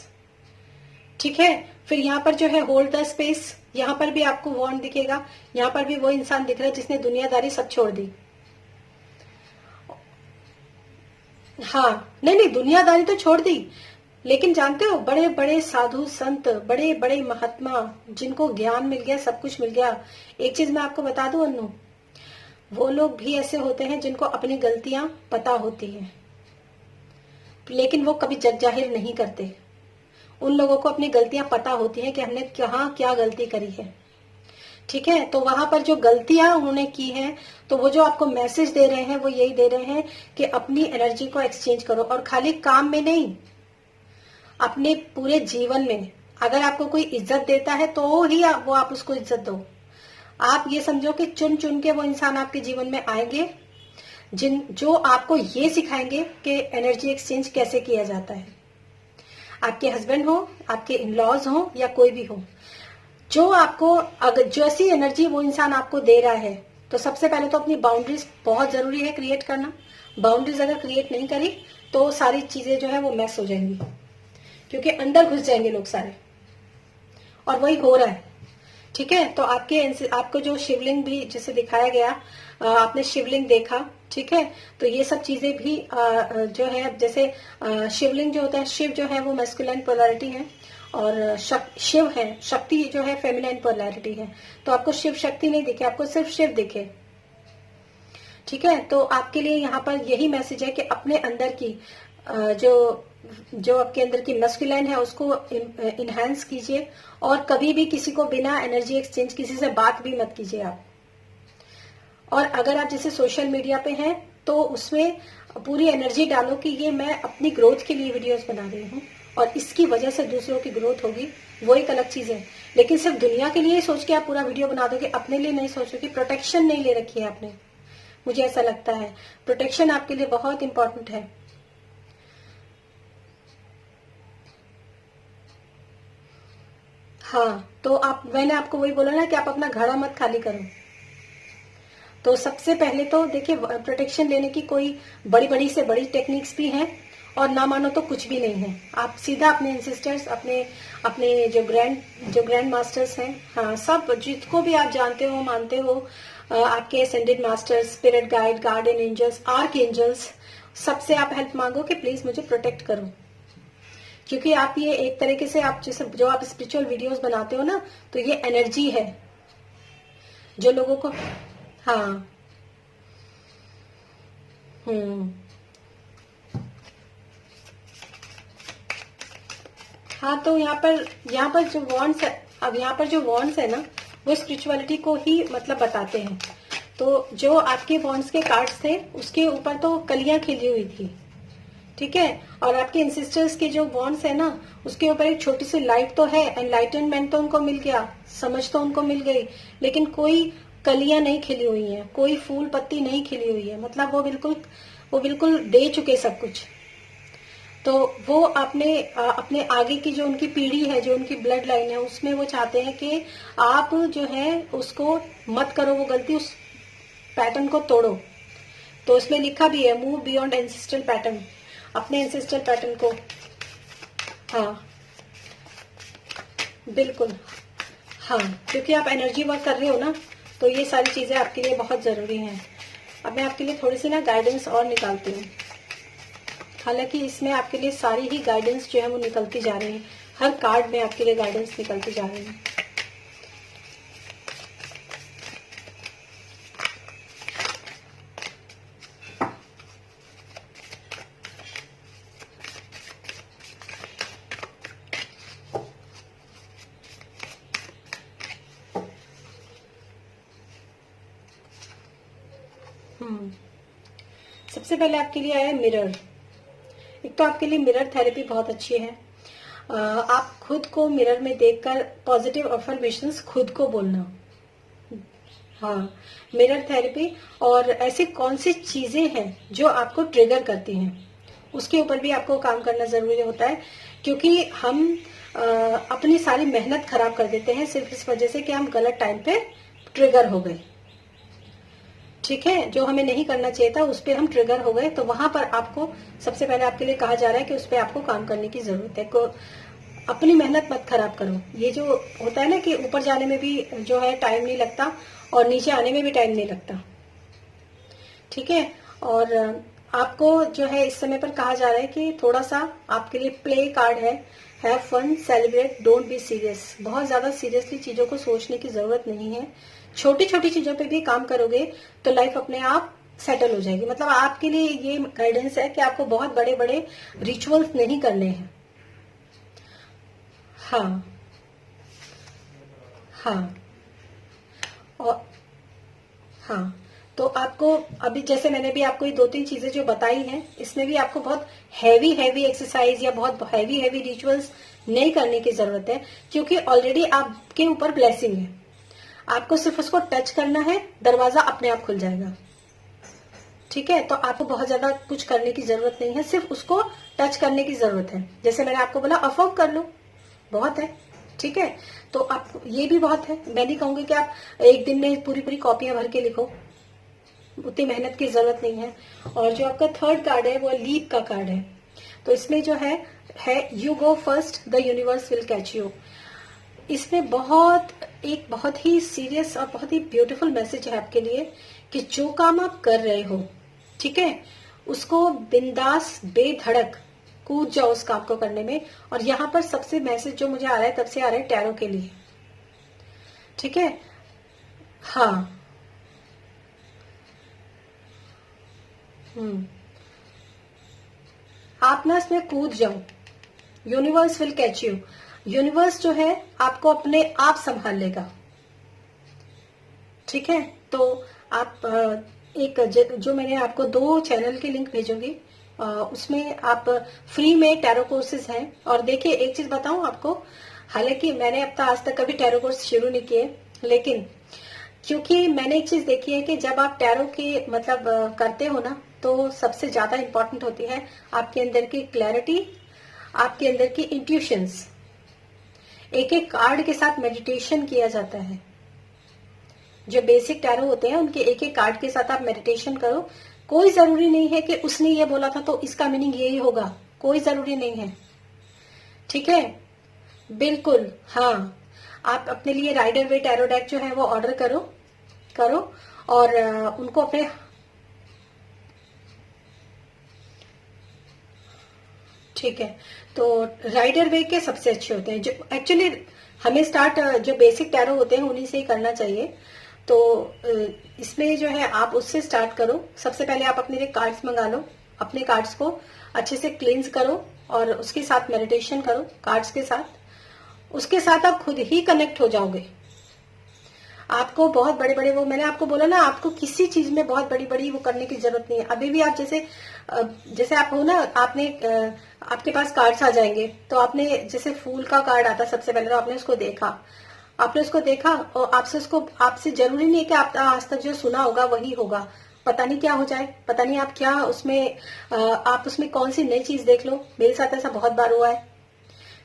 ठीक है, फिर यहाँ पर जो है होल्ड द स्पेस, यहाँ पर भी आपको वॉन्ड दिखेगा। यहाँ पर भी वो इंसान दिख रहा है जिसने दुनियादारी सब छोड़ दी। हाँ, नहीं नहीं, दुनियादारी तो छोड़ दी, लेकिन जानते हो, बड़े बड़े साधु संत, बड़े बड़े महात्मा, जिनको ज्ञान मिल गया, सब कुछ मिल गया। एक चीज मैं आपको बता दूं अनु, वो लोग भी ऐसे होते हैं जिनको अपनी गलतियां पता होती हैं, लेकिन वो कभी जग जाहिर नहीं करते। उन लोगों को अपनी गलतियां पता होती हैं कि हमने कहाँ क्या गलती करी है। ठीक है, तो वहां पर जो गलतियां उन्होंने की हैं, तो वो जो आपको मैसेज दे रहे हैं वो यही दे रहे हैं कि अपनी एनर्जी को एक्सचेंज करो, और खाली काम में नहीं, अपने पूरे जीवन में। अगर आपको कोई इज्जत देता है तो ही वो आप उसको इज्जत दो। आप ये समझो कि चुन चुन के वो इंसान आपके जीवन में आएंगे जो आपको ये सिखाएंगे कि एनर्जी एक्सचेंज कैसे किया जाता है। आपके हस्बैंड हो, आपके इन लॉज हो, या कोई भी हो, जो आपको अगर जैसी एनर्जी वो इंसान आपको दे रहा है, तो सबसे पहले तो अपनी बाउंड्रीज बहुत जरूरी है क्रिएट करना। बाउंड्रीज अगर क्रिएट नहीं करी तो सारी चीजें जो है वो मैस हो जाएंगी, क्योंकि अंदर घुस जाएंगे लोग सारे, और वही हो रहा है। ठीक है, तो आपको जो शिवलिंग भी जिसे दिखाया गया, आपने शिवलिंग देखा, ठीक है, तो ये सब चीजें भी जो है, जैसे शिवलिंग जो होता है, शिव जो है वो मैस्कुलाइन पोलैरिटी है, और शिव है, शक्ति जो है फेमिनाइन पोलैरिटी है। तो आपको शिव शक्ति नहीं दिखे, आपको सिर्फ शिव दिखे। ठीक है, तो आपके लिए यहाँ पर यही मैसेज है कि अपने अंदर की जो आपके अंदर की मस्कुलाइन है उसको इनहेंस कीजिए, और कभी भी किसी को बिना एनर्जी एक्सचेंज किसी से बात भी मत कीजिए आप। और अगर आप जैसे सोशल मीडिया पे हैं तो उसमें पूरी एनर्जी डालो कि ये मैं अपनी ग्रोथ के लिए वीडियोस बना रही हूँ, और इसकी वजह से दूसरों की ग्रोथ होगी, वो एक अलग चीज है। लेकिन सिर्फ दुनिया के लिए सोच के आप पूरा वीडियो बना दोगे, अपने लिए नहीं सोचोगे। प्रोटेक्शन नहीं ले रखी है आपने, मुझे ऐसा लगता है प्रोटेक्शन आपके लिए बहुत इंपॉर्टेंट है। हाँ, तो मैंने आपको वही बोला ना कि आप अपना घड़ा मत खाली करो। तो सबसे पहले तो देखिए, प्रोटेक्शन लेने की कोई बड़ी बड़ी से बड़ी टेक्निक्स भी हैं, और ना मानो तो कुछ भी नहीं है। आप सीधा अपने एंसेस्टर्स, अपने अपने जो ग्रैंड मास्टर्स हैं, हाँ, सब जिसको भी आप जानते हो, मानते हो, आपके ascended masters, spirit guide, guardian angels, archangels, सबसे आप हेल्प मांगो कि प्लीज मुझे प्रोटेक्ट करो। क्योंकि आप ये एक तरीके से, आप जैसे जो आप स्पिरिचुअल वीडियोस बनाते हो ना, तो ये एनर्जी है जो लोगों को, हाँ, हम्म, हाँ, तो यहाँ पर जो वॉन्ड्स है, अब यहाँ पर जो वॉन्ड्स है ना, वो स्पिरिचुअलिटी को ही मतलब बताते हैं। तो जो आपके वॉन्ड्स के कार्ड्स थे उसके ऊपर तो कलियां खिली हुई थी, ठीक है, और आपके इंसिस्टर्स के जो वॉन्ड्स है ना, उसके ऊपर एक छोटी सी लाइट तो है, एनलाइटनमेंट तो उनको मिल गया, समझ तो उनको मिल गई, लेकिन कोई कलियां नहीं खिली हुई हैं, कोई फूल पत्ती नहीं खिली हुई है। मतलब वो बिल्कुल दे चुके सब कुछ। तो वो अपने आगे की जो उनकी पीढ़ी है, जो उनकी ब्लड लाइन है, उसमें वो चाहते हैं कि आप जो है उसको मत करो, वो गलती, उस पैटर्न को तोड़ो। तो उसमें लिखा भी है, मूव बियॉन्ड एंसेस्ट्रल पैटर्न, अपने एंसेस्ट्रल पैटर्न को, हाँ, बिल्कुल, हाँ, क्योंकि आप एनर्जी वर्क कर रहे हो ना, तो ये सारी चीजें आपके लिए बहुत जरूरी हैं। अब मैं आपके लिए थोड़ी सी ना गाइडेंस और निकालती हूँ। हालांकि इसमें आपके लिए सारी ही गाइडेंस जो है वो निकलती जा रही है, हर कार्ड में आपके लिए गाइडेंस निकलती जा रही है। सबसे पहले आपके लिए आया मिरर। एक तो आपके लिए मिरर थेरेपी बहुत अच्छी है। आप खुद को मिरर में देखकर पॉजिटिव अफर्मेशंस खुद को बोलना, हाँ, मिरर थेरेपी। और ऐसी कौन सी चीजें हैं जो आपको ट्रिगर करती हैं, उसके ऊपर भी आपको काम करना जरूरी होता है, क्योंकि हम अपनी सारी मेहनत खराब कर देते हैं सिर्फ इस वजह से कि हम गलत टाइम पे ट्रिगर हो गए। ठीक है, जो हमें नहीं करना चाहिए था उस पर हम ट्रिगर हो गए, तो वहां पर आपको सबसे पहले आपके लिए कहा जा रहा है कि उस पर आपको काम करने की जरूरत है। अपनी मेहनत मत खराब करो। ये जो होता है ना कि ऊपर जाने में भी जो है टाइम नहीं लगता और नीचे आने में भी टाइम नहीं लगता। ठीक है, और आपको जो है इस समय पर कहा जा रहा है कि थोड़ा सा आपके लिए प्ले कार्ड है, have fun, celebrate, don't be serious. बहुत ज्यादा सीरियसली चीजों को सोचने की जरूरत नहीं है। छोटी छोटी चीजों पे भी काम करोगे तो लाइफ अपने आप सेटल हो जाएगी। मतलब आपके लिए ये गाइडेंस है कि आपको बहुत बड़े बड़े रिचुअल्स नहीं करने हैं। हाँ, हाँ, और हाँ, तो आपको अभी जैसे मैंने भी आपको ये 2-3 चीजें जो बताई हैं, इसमें भी आपको बहुत हैवी हैवी एक्सरसाइज या बहुत हैवी हैवी रिचुअल्स नहीं करने की जरूरत है, क्योंकि ऑलरेडी आपके ऊपर ब्लेसिंग है। आपको सिर्फ उसको टच करना है, दरवाजा अपने आप खुल जाएगा। ठीक है, तो आपको बहुत ज्यादा कुछ करने की जरूरत नहीं है, सिर्फ उसको टच करने की जरूरत है। जैसे मैंने आपको बोला, अफर्म कर लो, बहुत है। ठीक है, तो आप ये भी बहुत है। मैं नहीं कहूंगी कि आप एक दिन में पूरी पूरी कॉपियां भर के लिखो, उतनी मेहनत की जरूरत नहीं है। और जो आपका थर्ड कार्ड है वो लीप का कार्ड है। तो इसमें जो है you go first, the universe will catch you. इसमें एक बहुत ही सीरियस और बहुत ही ब्यूटीफुल मैसेज है आपके लिए कि जो काम आप कर रहे हो, ठीक है, उसको बिंदास बेधड़क कूद जाओ उस काम को करने में। और यहाँ पर सबसे मैसेज जो मुझे आ रहा है तब से आ रहा है टैरो के लिए। ठीक है, हाँ, हम्म, आप ना इसमें कूद जाओ, universe will catch you. Universe जो है आपको अपने आप संभाल लेगा। ठीक है, तो आप जो मैंने आपको 2 चैनल के लिंक भेजूंगी, उसमें आप फ्री में टैरो कोर्सेज हैं। और देखिए, एक चीज बताऊं आपको, हालांकि मैंने अब तक आज तक कभी टैरो कोर्स शुरू नहीं किए, लेकिन क्योंकि मैंने एक चीज देखी है कि जब आप टैरो के मतलब करते हो ना, तो सबसे ज्यादा इंपॉर्टेंट होती है आपके अंदर की क्लैरिटी, आपके अंदर की इंट्यूशंस। एक एक कार्ड के साथ मेडिटेशन किया जाता है। जो बेसिक टैरो होते हैं उनके एक एक कार्ड के साथ आप मेडिटेशन करो। कोई जरूरी नहीं है कि उसने ये बोला था तो इसका मीनिंग यही होगा, कोई जरूरी नहीं है। ठीक है, बिल्कुल, हाँ। आप अपने लिए राइडर वे टैरो डेक जो है वो ऑर्डर करो करो और उनको अपने, ठीक है, तो राइडर वे के सबसे अच्छे होते हैं। जो एक्चुअली हमें स्टार्ट जो बेसिक टैरो होते हैं उन्हीं से ही करना चाहिए। तो इसमें जो है आप उससे स्टार्ट करो। सबसे पहले आप अपने लिए कार्ड्स मंगा लो, अपने कार्ड्स को अच्छे से क्लींस करो और उसके साथ मेडिटेशन करो कार्ड्स के साथ। उसके साथ आप खुद ही कनेक्ट हो जाओगे। आपको बहुत बड़े बड़े, वो मैंने आपको बोला ना, आपको किसी चीज में बहुत बड़ी बड़ी वो करने की जरूरत नहीं है। अभी भी आप जैसे आप हो ना, आपके पास कार्ड्स आ जाएंगे, तो आपने जैसे फूल का कार्ड आता सबसे पहले, तो आपने उसको देखा और आपसे जरूरी नहीं है कि आप आज तक जो सुना होगा वही होगा। पता नहीं क्या हो जाए, पता नहीं आप क्या उसमें आप उसमें कौन सी नई चीज देख लो। मेरे साथ ऐसा बहुत बार हुआ है।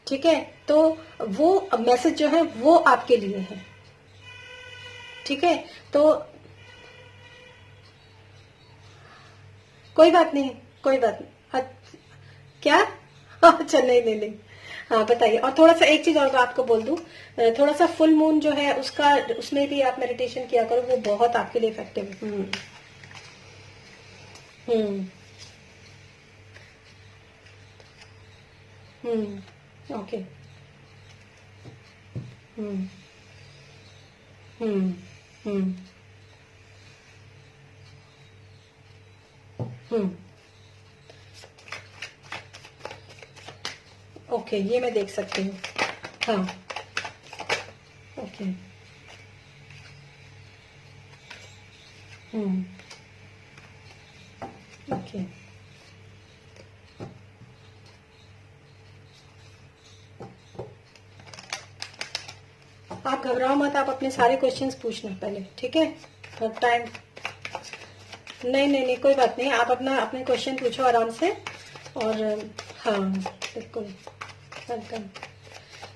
ठीक है, तो वो मैसेज जो है वो आपके लिए है। ठीक है, तो कोई बात नहीं, कोई बात नहीं। क्या? अच्छा, नहीं नहीं नहीं। हाँ, बताइए। और थोड़ा सा एक चीज और आपको बोल दूं, थोड़ा सा फुल मून जो है उसका, उसमें भी आप मेडिटेशन किया करो, वो बहुत आपके लिए इफेक्टिव है। Hmm, okay. हम्म, हम्म, हम्म, हम्म, ओके, ये मैं देख सकती हूँ। हाँ, ओके। हम्म, ओके। आप आप घबराओ मत, आप अपने सारे क्वेश्चंस पूछना पहले, ठीक है? तो टाइम नहीं नहीं नहीं, कोई बात नहीं, आप अपने क्वेश्चन पूछो आराम से। और हाँ बिल्कुल, वेलकम।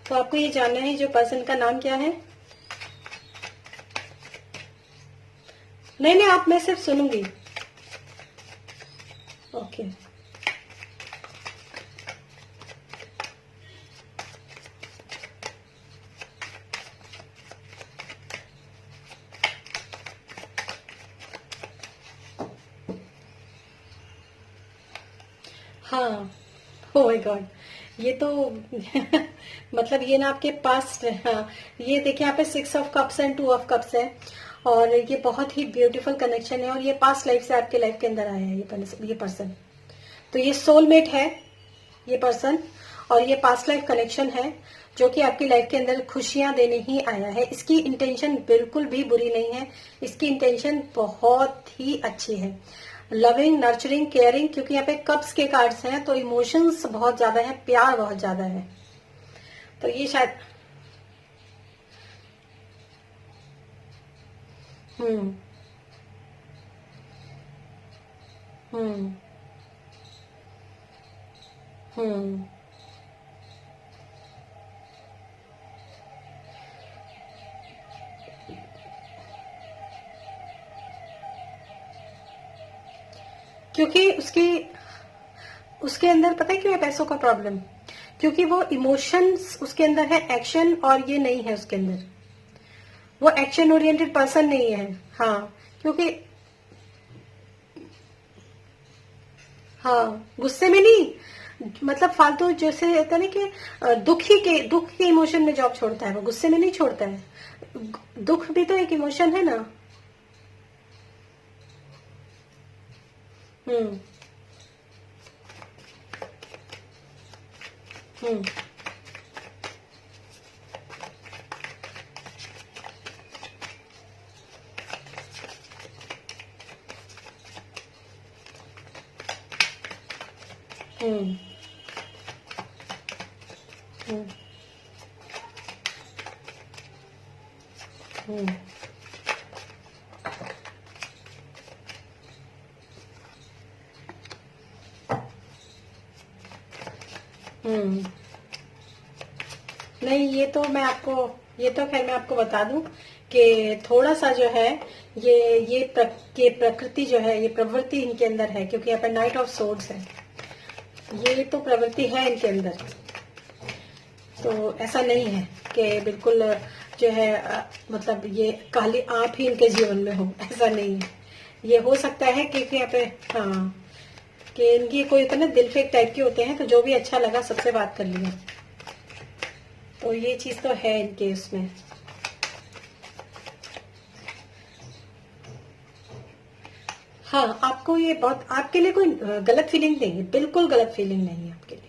तो आपको ये जानना है जो पर्सन का नाम क्या है? नहीं नहीं, आप, मैं सिर्फ सुनूंगी। ओके। हाँ, ओ माय गॉड, ये तो मतलब ये ना आपके पास, हाँ, ये देखिए यहाँ पे 6 of cups and 2 of cups है, और ये बहुत ही ब्यूटीफुल कनेक्शन है, और ये पास्ट लाइफ से आपके लाइफ के अंदर आया है ये पर्सन। तो ये सोलमेट है ये पर्सन, और ये पास्ट लाइफ कनेक्शन है जो कि आपकी लाइफ के अंदर खुशियां देने ही आया है। इसकी इंटेंशन बिल्कुल भी बुरी नहीं है, इसकी इंटेंशन बहुत ही अच्छी है, लविंग, नर्चरिंग, केयरिंग, क्योंकि यहाँ पे कप्स के कार्ड्स हैं, तो इमोशंस बहुत ज्यादा है, प्यार बहुत ज्यादा है। तो ये शायद हम्म हम्म हम्म क्योंकि उसके अंदर पता है क्यों है पैसों का प्रॉब्लम? क्योंकि वो इमोशंस उसके अंदर है, एक्शन और ये नहीं है उसके अंदर, वो एक्शन ओरिएंटेड पर्सन नहीं है। हाँ, क्योंकि हाँ, गुस्से में नहीं, मतलब फालतू जैसे होता है ना कि दुख के इमोशन में जॉब छोड़ता है, वो गुस्से में नहीं छोड़ता है। दुख भी तो एक इमोशन है ना। हम्म हम्म हम्म हम्म हम्म हम्म। नहीं, ये तो खैर मैं आपको बता दूं कि थोड़ा सा जो है, ये प्रकृति जो है, ये प्रवृत्ति इनके अंदर है, क्योंकि यहाँ पे नाइट ऑफ सोर्ड्स है, ये तो प्रवृत्ति है इनके अंदर। तो ऐसा नहीं है कि बिल्कुल जो है मतलब ये खाली आप ही इनके जीवन में हो, ऐसा नहीं है। ये हो सकता है क्योंकि यहाँ पे, हाँ, कि इनकी कोई होता है ना, दिल फेक टाइप के होते हैं, तो जो भी अच्छा लगा सबसे बात कर लिया, तो ये चीज तो है इनके उसमें। हाँ, आपको ये बहुत, आपके लिए कोई गलत फीलिंग नहीं है, बिल्कुल गलत फीलिंग नहीं है आपके लिए,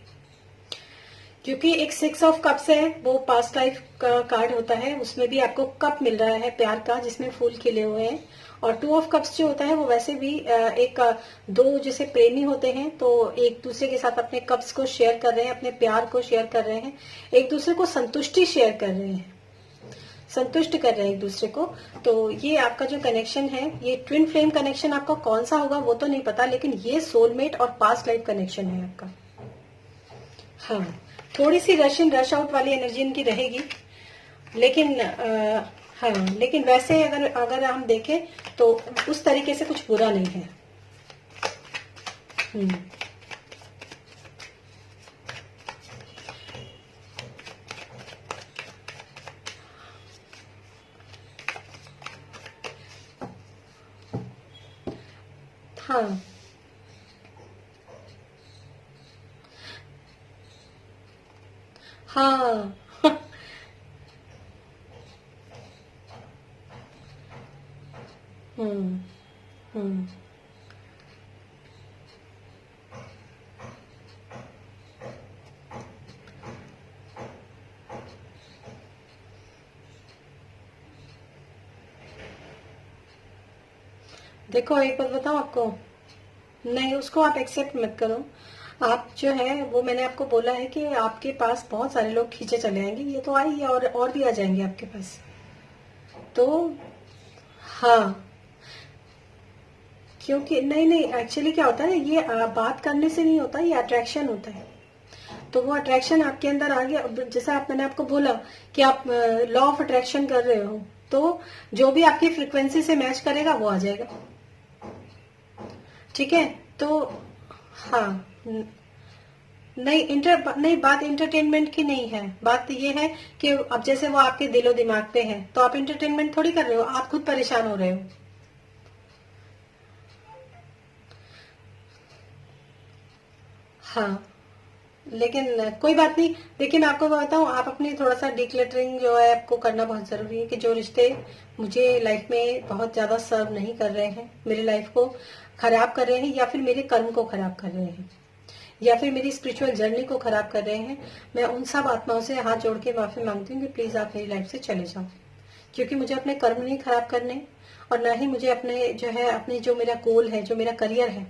क्योंकि एक 6 ऑफ कप्स है, वो पास्ट लाइफ का कार्ड होता है, उसमें भी आपको कप मिल रहा है प्यार का, जिसमें फूल खिले हुए हैं। और 2 ऑफ कप्स जो होता है वो वैसे भी दो जैसे प्रेमी होते हैं, तो एक दूसरे के साथ अपने कप्स को शेयर कर रहे हैं, अपने प्यार को शेयर कर रहे हैं, एक दूसरे को संतुष्टि शेयर कर रहे हैं, संतुष्ट कर रहे हैं एक दूसरे को। तो ये आपका जो कनेक्शन है, ये ट्विन फ्लेम कनेक्शन आपका कौन सा होगा वो तो नहीं पता, लेकिन ये सोलमेट और पास्ट लाइफ कनेक्शन है आपका। हाँ, थोड़ी सी रश आउट वाली एनर्जी इनकी रहेगी, लेकिन हाँ, लेकिन वैसे अगर अगर हम देखें तो उस तरीके से कुछ बुरा नहीं है। हम्म हाँ हाँ हम्म हम्म देखो, एक बात बताऊं आपको, नहीं, उसको आप एक्सेप्ट मत करो। आप जो है वो, मैंने आपको बोला है कि आपके पास बहुत सारे लोग खींचे चले आएंगे, ये तो आई है, और भी आ जाएंगे आपके पास। तो हाँ, क्योंकि नहीं नहीं, एक्चुअली क्या होता है, ये बात करने से नहीं होता, ये अट्रैक्शन होता है। तो वो अट्रैक्शन आपके अंदर आ गया। जैसे मैंने आपको बोला कि आप लॉ ऑफ अट्रैक्शन कर रहे हो, तो जो भी आपकी फ्रीक्वेंसी से मैच करेगा वो आ जाएगा। ठीक है, तो हाँ, नहीं, बात इंटरटेनमेंट की नहीं है। बात ये है कि अब जैसे वो आपके दिलो दिमाग पे है, तो आप इंटरटेनमेंट थोड़ी कर रहे हो, आप खुद परेशान हो रहे हो। हाँ, लेकिन कोई बात नहीं। देखिए, मैं आपको बताऊं, आप अपनी थोड़ा सा डिक्लटरिंग जो है आपको करना बहुत जरूरी है, कि जो रिश्ते मुझे लाइफ में बहुत ज्यादा सर्व नहीं कर रहे हैं, मेरी लाइफ को खराब कर रहे हैं, या फिर मेरे कर्म को खराब कर रहे हैं, या फिर मेरी स्पिरिचुअल जर्नी को खराब कर रहे हैं, मैं उन सब आत्माओं से हाथ जोड़ के माफी मांगती हूँ कि प्लीज आप मेरी लाइफ से चले जाओ। क्योंकि मुझे अपने कर्म नहीं खराब करने, और ना ही मुझे अपने जो है, अपने जो मेरा गोल है, जो मेरा करियर है,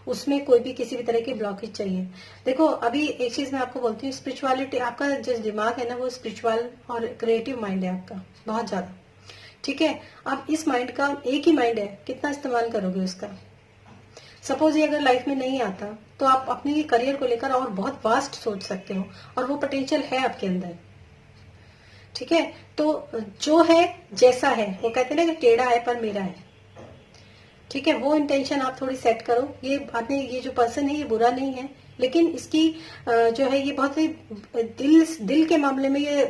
उसमें कोई भी किसी भी तरह की ब्लॉकेज चाहिए। देखो, अभी एक चीज मैं आपको बोलती हूँ, स्पिरिचुअलिटी, आपका जो दिमाग है ना, वो स्पिरिचुअल और क्रिएटिव माइंड है आपका, बहुत ज्यादा। ठीक है, अब इस माइंड का एक ही माइंड है, कितना इस्तेमाल करोगे उसका। सपोज ये अगर लाइफ में नहीं आता, तो आप अपने करियर को लेकर और बहुत वास्ट सोच सकते हो, और वो पोटेंशियल है आपके अंदर। ठीक है, तो जो है जैसा है, वो कहते हैं ना कि टेढ़ा है पर मेरा है। ठीक है, वो इंटेंशन आप थोड़ी सेट करो। ये आपने, ये जो पर्सन है ये बुरा नहीं है, लेकिन इसकी जो है, ये बहुत ही दिल के मामले में ये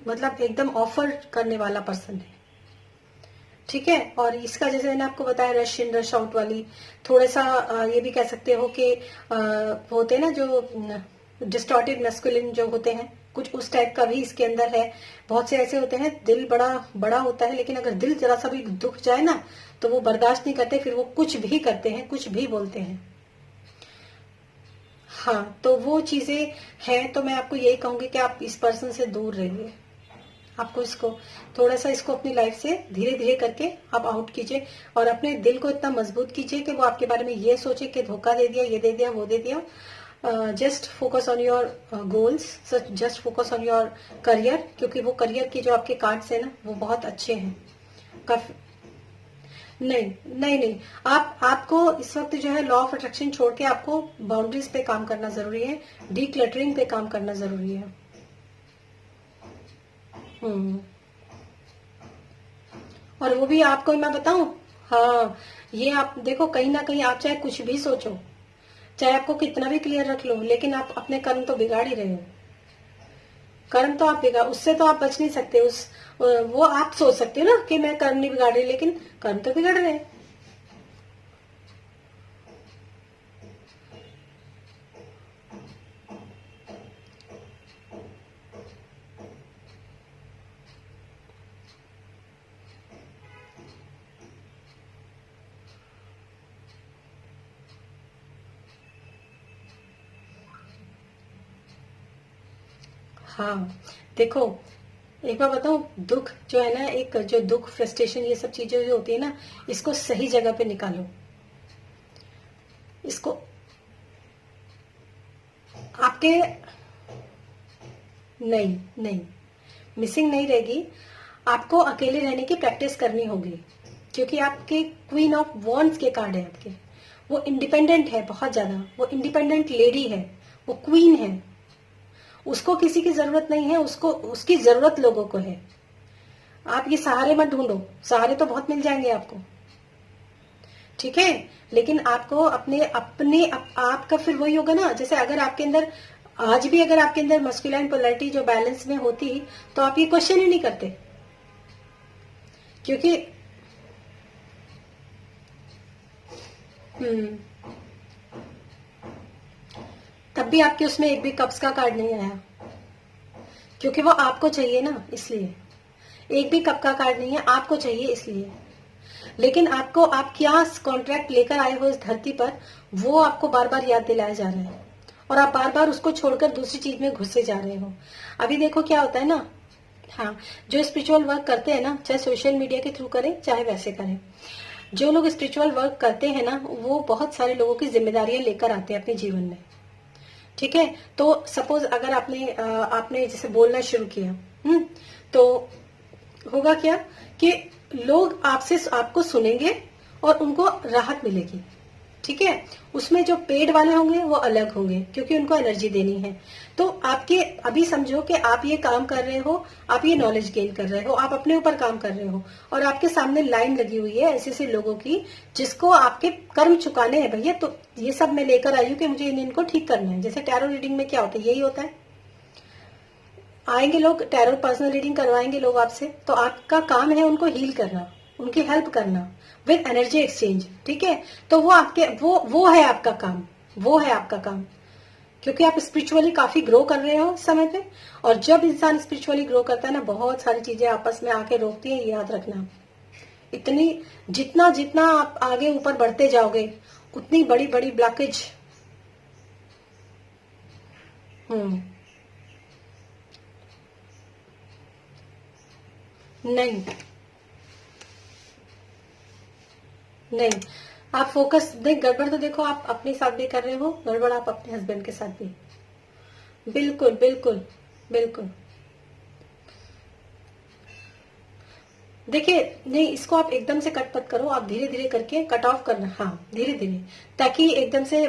मतलब एकदम ऑफर करने वाला पर्सन है। ठीक है, और इसका जैसे मैंने आपको बताया, रश इन रश आउट वाली, थोड़ा सा ये भी कह सकते हो कि होते हैं ना जो डिस्टॉर्टेड मैस्कुलिन जो होते हैं, कुछ उस टाइप का भी इसके अंदर है। बहुत से ऐसे होते हैं, दिल बड़ा बड़ा होता है, लेकिन अगर दिल जरा सा भी दुख जाए ना, तो वो बर्दाश्त नहीं करते, फिर वो कुछ भी करते हैं, कुछ भी बोलते हैं। हाँ, तो वो चीजें हैं। तो मैं आपको यही कहूंगी कि आप इस पर्सन से दूर रहिए। आपको इसको थोड़ा सा, इसको अपनी लाइफ से धीरे धीरे करके आप आउट कीजिए, और अपने दिल को इतना मजबूत कीजिए कि वो आपके बारे में ये सोचे कि धोखा दे दिया, ये दे दिया, वो दे दिया। Just focus on your goals, just focus on your career, क्योंकि वो करियर के जो आपके कार्ड्स है ना, वो बहुत अच्छे हैं। काफी नहीं नहीं नहीं, आपको इस वक्त जो है लॉ ऑफ अट्रैक्शन छोड़ के आपको बाउंड्रीज पे काम करना जरूरी है, डीक्लटरिंग पे काम करना जरूरी है। हम्म, और वो भी आपको मैं बताऊं, हाँ, ये आप देखो, कहीं ना कहीं आप चाहे कुछ भी सोचो, चाहे आपको कितना भी क्लियर रख लो, लेकिन आप अपने कर्म तो बिगाड़ ही रहे हो। कर्म तो आप बिगाड़, उससे तो आप बच नहीं सकते। उस वो आप सोच सकते हो ना कि मैं कर्म नहीं बिगाड़ रही, लेकिन कर्म तो बिगड़ रहे हैं। हाँ, देखो, एक बार बताऊं, दुख जो है ना, एक जो दुख, फ्रस्ट्रेशन, ये सब चीजें जो होती है ना, इसको सही जगह पे निकालो। इसको आपके, नहीं नहीं, मिसिंग नहीं रहेगी। आपको अकेले रहने की प्रैक्टिस करनी होगी, क्योंकि आपके क्वीन ऑफ वॉन्ड्स के कार्ड है आपके। वो इंडिपेंडेंट है बहुत ज्यादा, वो इंडिपेंडेंट लेडी है, वो क्वीन है। उसको किसी की जरूरत नहीं है, उसको, उसकी जरूरत लोगों को है। आप ये सहारे मत ढूंढो, सहारे तो बहुत मिल जाएंगे आपको। ठीक है, लेकिन आपको अपने अपने आपका फिर वही होगा ना, जैसे अगर आपके अंदर आज भी, अगर आपके अंदर मस्कुलाइन पोलैरिटी जो बैलेंस में होती, तो आप ये क्वेश्चन ही नहीं करते। क्योंकि हम्म, तब भी आपके उसमें एक भी कप्स का कार्ड नहीं आया, क्योंकि वो आपको चाहिए ना, इसलिए। एक भी कप का कार्ड नहीं है, आपको चाहिए इसलिए। लेकिन आपको, आप क्या कॉन्ट्रैक्ट लेकर आए हो इस धरती पर, वो आपको बार बार याद दिलाया जा रहा है, और आप बार बार उसको छोड़कर दूसरी चीज में घुसे जा रहे हो। अभी देखो क्या होता है ना, हाँ, जो स्पिरिचुअल वर्क करते हैं ना, चाहे सोशल मीडिया के थ्रू करें चाहे वैसे करें, जो लोग स्पिरिचुअल वर्क करते हैं ना, वो बहुत सारे लोगों की जिम्मेदारियां लेकर आते हैं अपने जीवन में। ठीक है, तो सपोज अगर आपने आपने जैसे बोलना शुरू किया, तो होगा क्या कि लोग आपको सुनेंगे और उनको राहत मिलेगी। ठीक है, उसमें जो पेड वाले होंगे वो अलग होंगे, क्योंकि उनको एनर्जी देनी है। तो आपके अभी समझो कि आप ये काम कर रहे हो, आप ये नॉलेज गेन कर रहे हो, आप अपने ऊपर काम कर रहे हो, और आपके सामने लाइन लगी हुई है ऐसे ऐसे लोगों की जिसको आपके कर्म चुकाने हैं भैया। तो ये सब मैं लेकर आई हूँ कि मुझे इनको ठीक करना है। जैसे टैरो रीडिंग में क्या होता है, यही होता है, आएंगे लोग टैरो पर्सनल रीडिंग करवाएंगे लोग आपसे, तो आपका काम है उनको हील करना, उनकी हेल्प करना विद एनर्जी एक्सचेंज। ठीक है, तो वो है आपका काम, वो है आपका काम, क्योंकि आप स्पिरिचुअली काफी ग्रो कर रहे हो इस समय पे। और जब इंसान स्पिरिचुअली ग्रो करता है ना, बहुत सारी चीजें आपस में आके रोकती हैं, याद रखना। इतनी जितना जितना आप आगे ऊपर बढ़ते जाओगे उतनी बड़ी बड़ी ब्लॉकेज। हम्म। नहीं नहीं, आप फोकस देख, गड़बड़ तो देखो आप अपने साथ भी कर रहे हो, गड़बड़ आप अपने हस्बैंड के साथ भी। बिल्कुल बिल्कुल बिल्कुल। देखिए, नहीं, इसको आप एकदम से कट मत करो, आप धीरे धीरे करके कट ऑफ करना। हाँ, धीरे धीरे, ताकि एकदम से,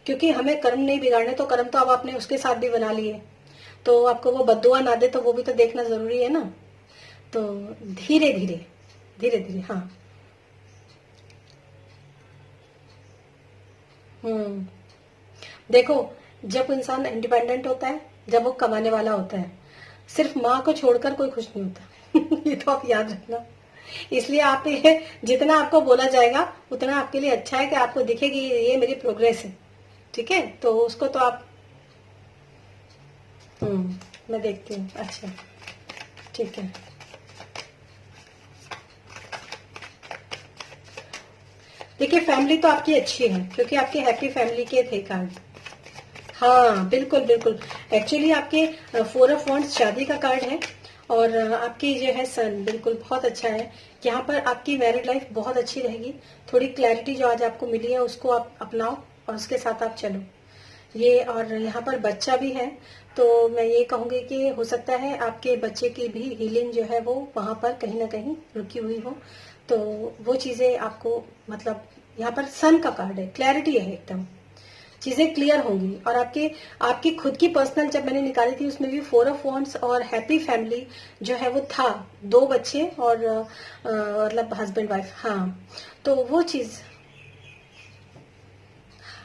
क्योंकि हमें कर्म नहीं बिगाड़ने, तो कर्म तो अब आपने उसके साथ भी बना लिए, तो आपको वो बद्दुआ ना दे तो वो भी तो देखना जरूरी है ना। तो धीरे धीरे, धीरे धीरे, हाँ। हम्म। देखो, जब इंसान इंडिपेंडेंट होता है, जब वो कमाने वाला होता है, सिर्फ माँ को छोड़कर कोई खुश नहीं होता। ये तो आप याद रखना। इसलिए आप ये जितना आपको बोला जाएगा उतना आपके लिए अच्छा है, कि आपको दिखेगी ये मेरी प्रोग्रेस है। ठीक है, तो उसको तो आप, मैं देखती हूँ। अच्छा, ठीक है। देखिए, फैमिली तो आपकी अच्छी है, क्योंकि आपकी हैप्पी फैमिली के थे कार्ड। हाँ, बिल्कुल बिल्कुल। एक्चुअली आपके 4 ऑफ वॉन्ड्स शादी का कार्ड है, और आपकी जो है सन बिल्कुल बहुत अच्छा है। यहाँ पर आपकी मैरिड लाइफ बहुत अच्छी रहेगी। थोड़ी क्लैरिटी जो आज आपको मिली है उसको आप अपनाओ और उसके साथ आप चलो। ये, और यहाँ पर बच्चा भी है, तो मैं ये कहूंगी कि हो सकता है आपके बच्चे की भी हीलिंग जो है वो वहां पर कहीं ना कहीं रुकी हुई हो। तो वो चीजें आपको, मतलब यहाँ पर सन का कार्ड है, क्लैरिटी है एकदम, चीजें क्लियर होंगी। और आपके आपकी खुद की पर्सनल जब मैंने निकाली थी उसमें भी 4 ऑफ वॉन्ड्स और हैप्पी फैमिली जो है वो था, 2 बच्चे और मतलब हस्बैंड वाइफ। हाँ, तो वो चीज,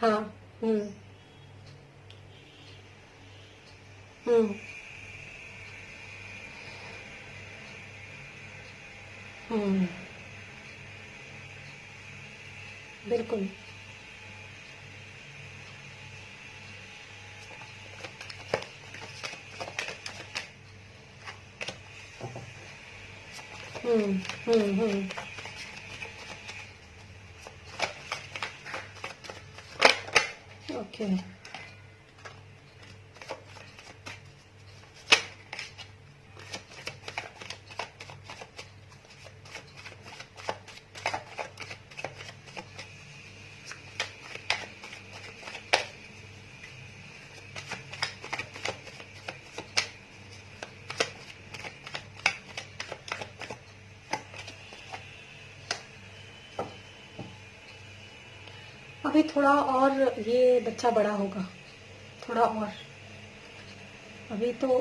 हाँ। हम्म। हम्म। हम्म। बिल्कुल। हम्म। हम्म। ओके। अभी थोड़ा और ये बच्चा बड़ा होगा, थोड़ा और। अभी तो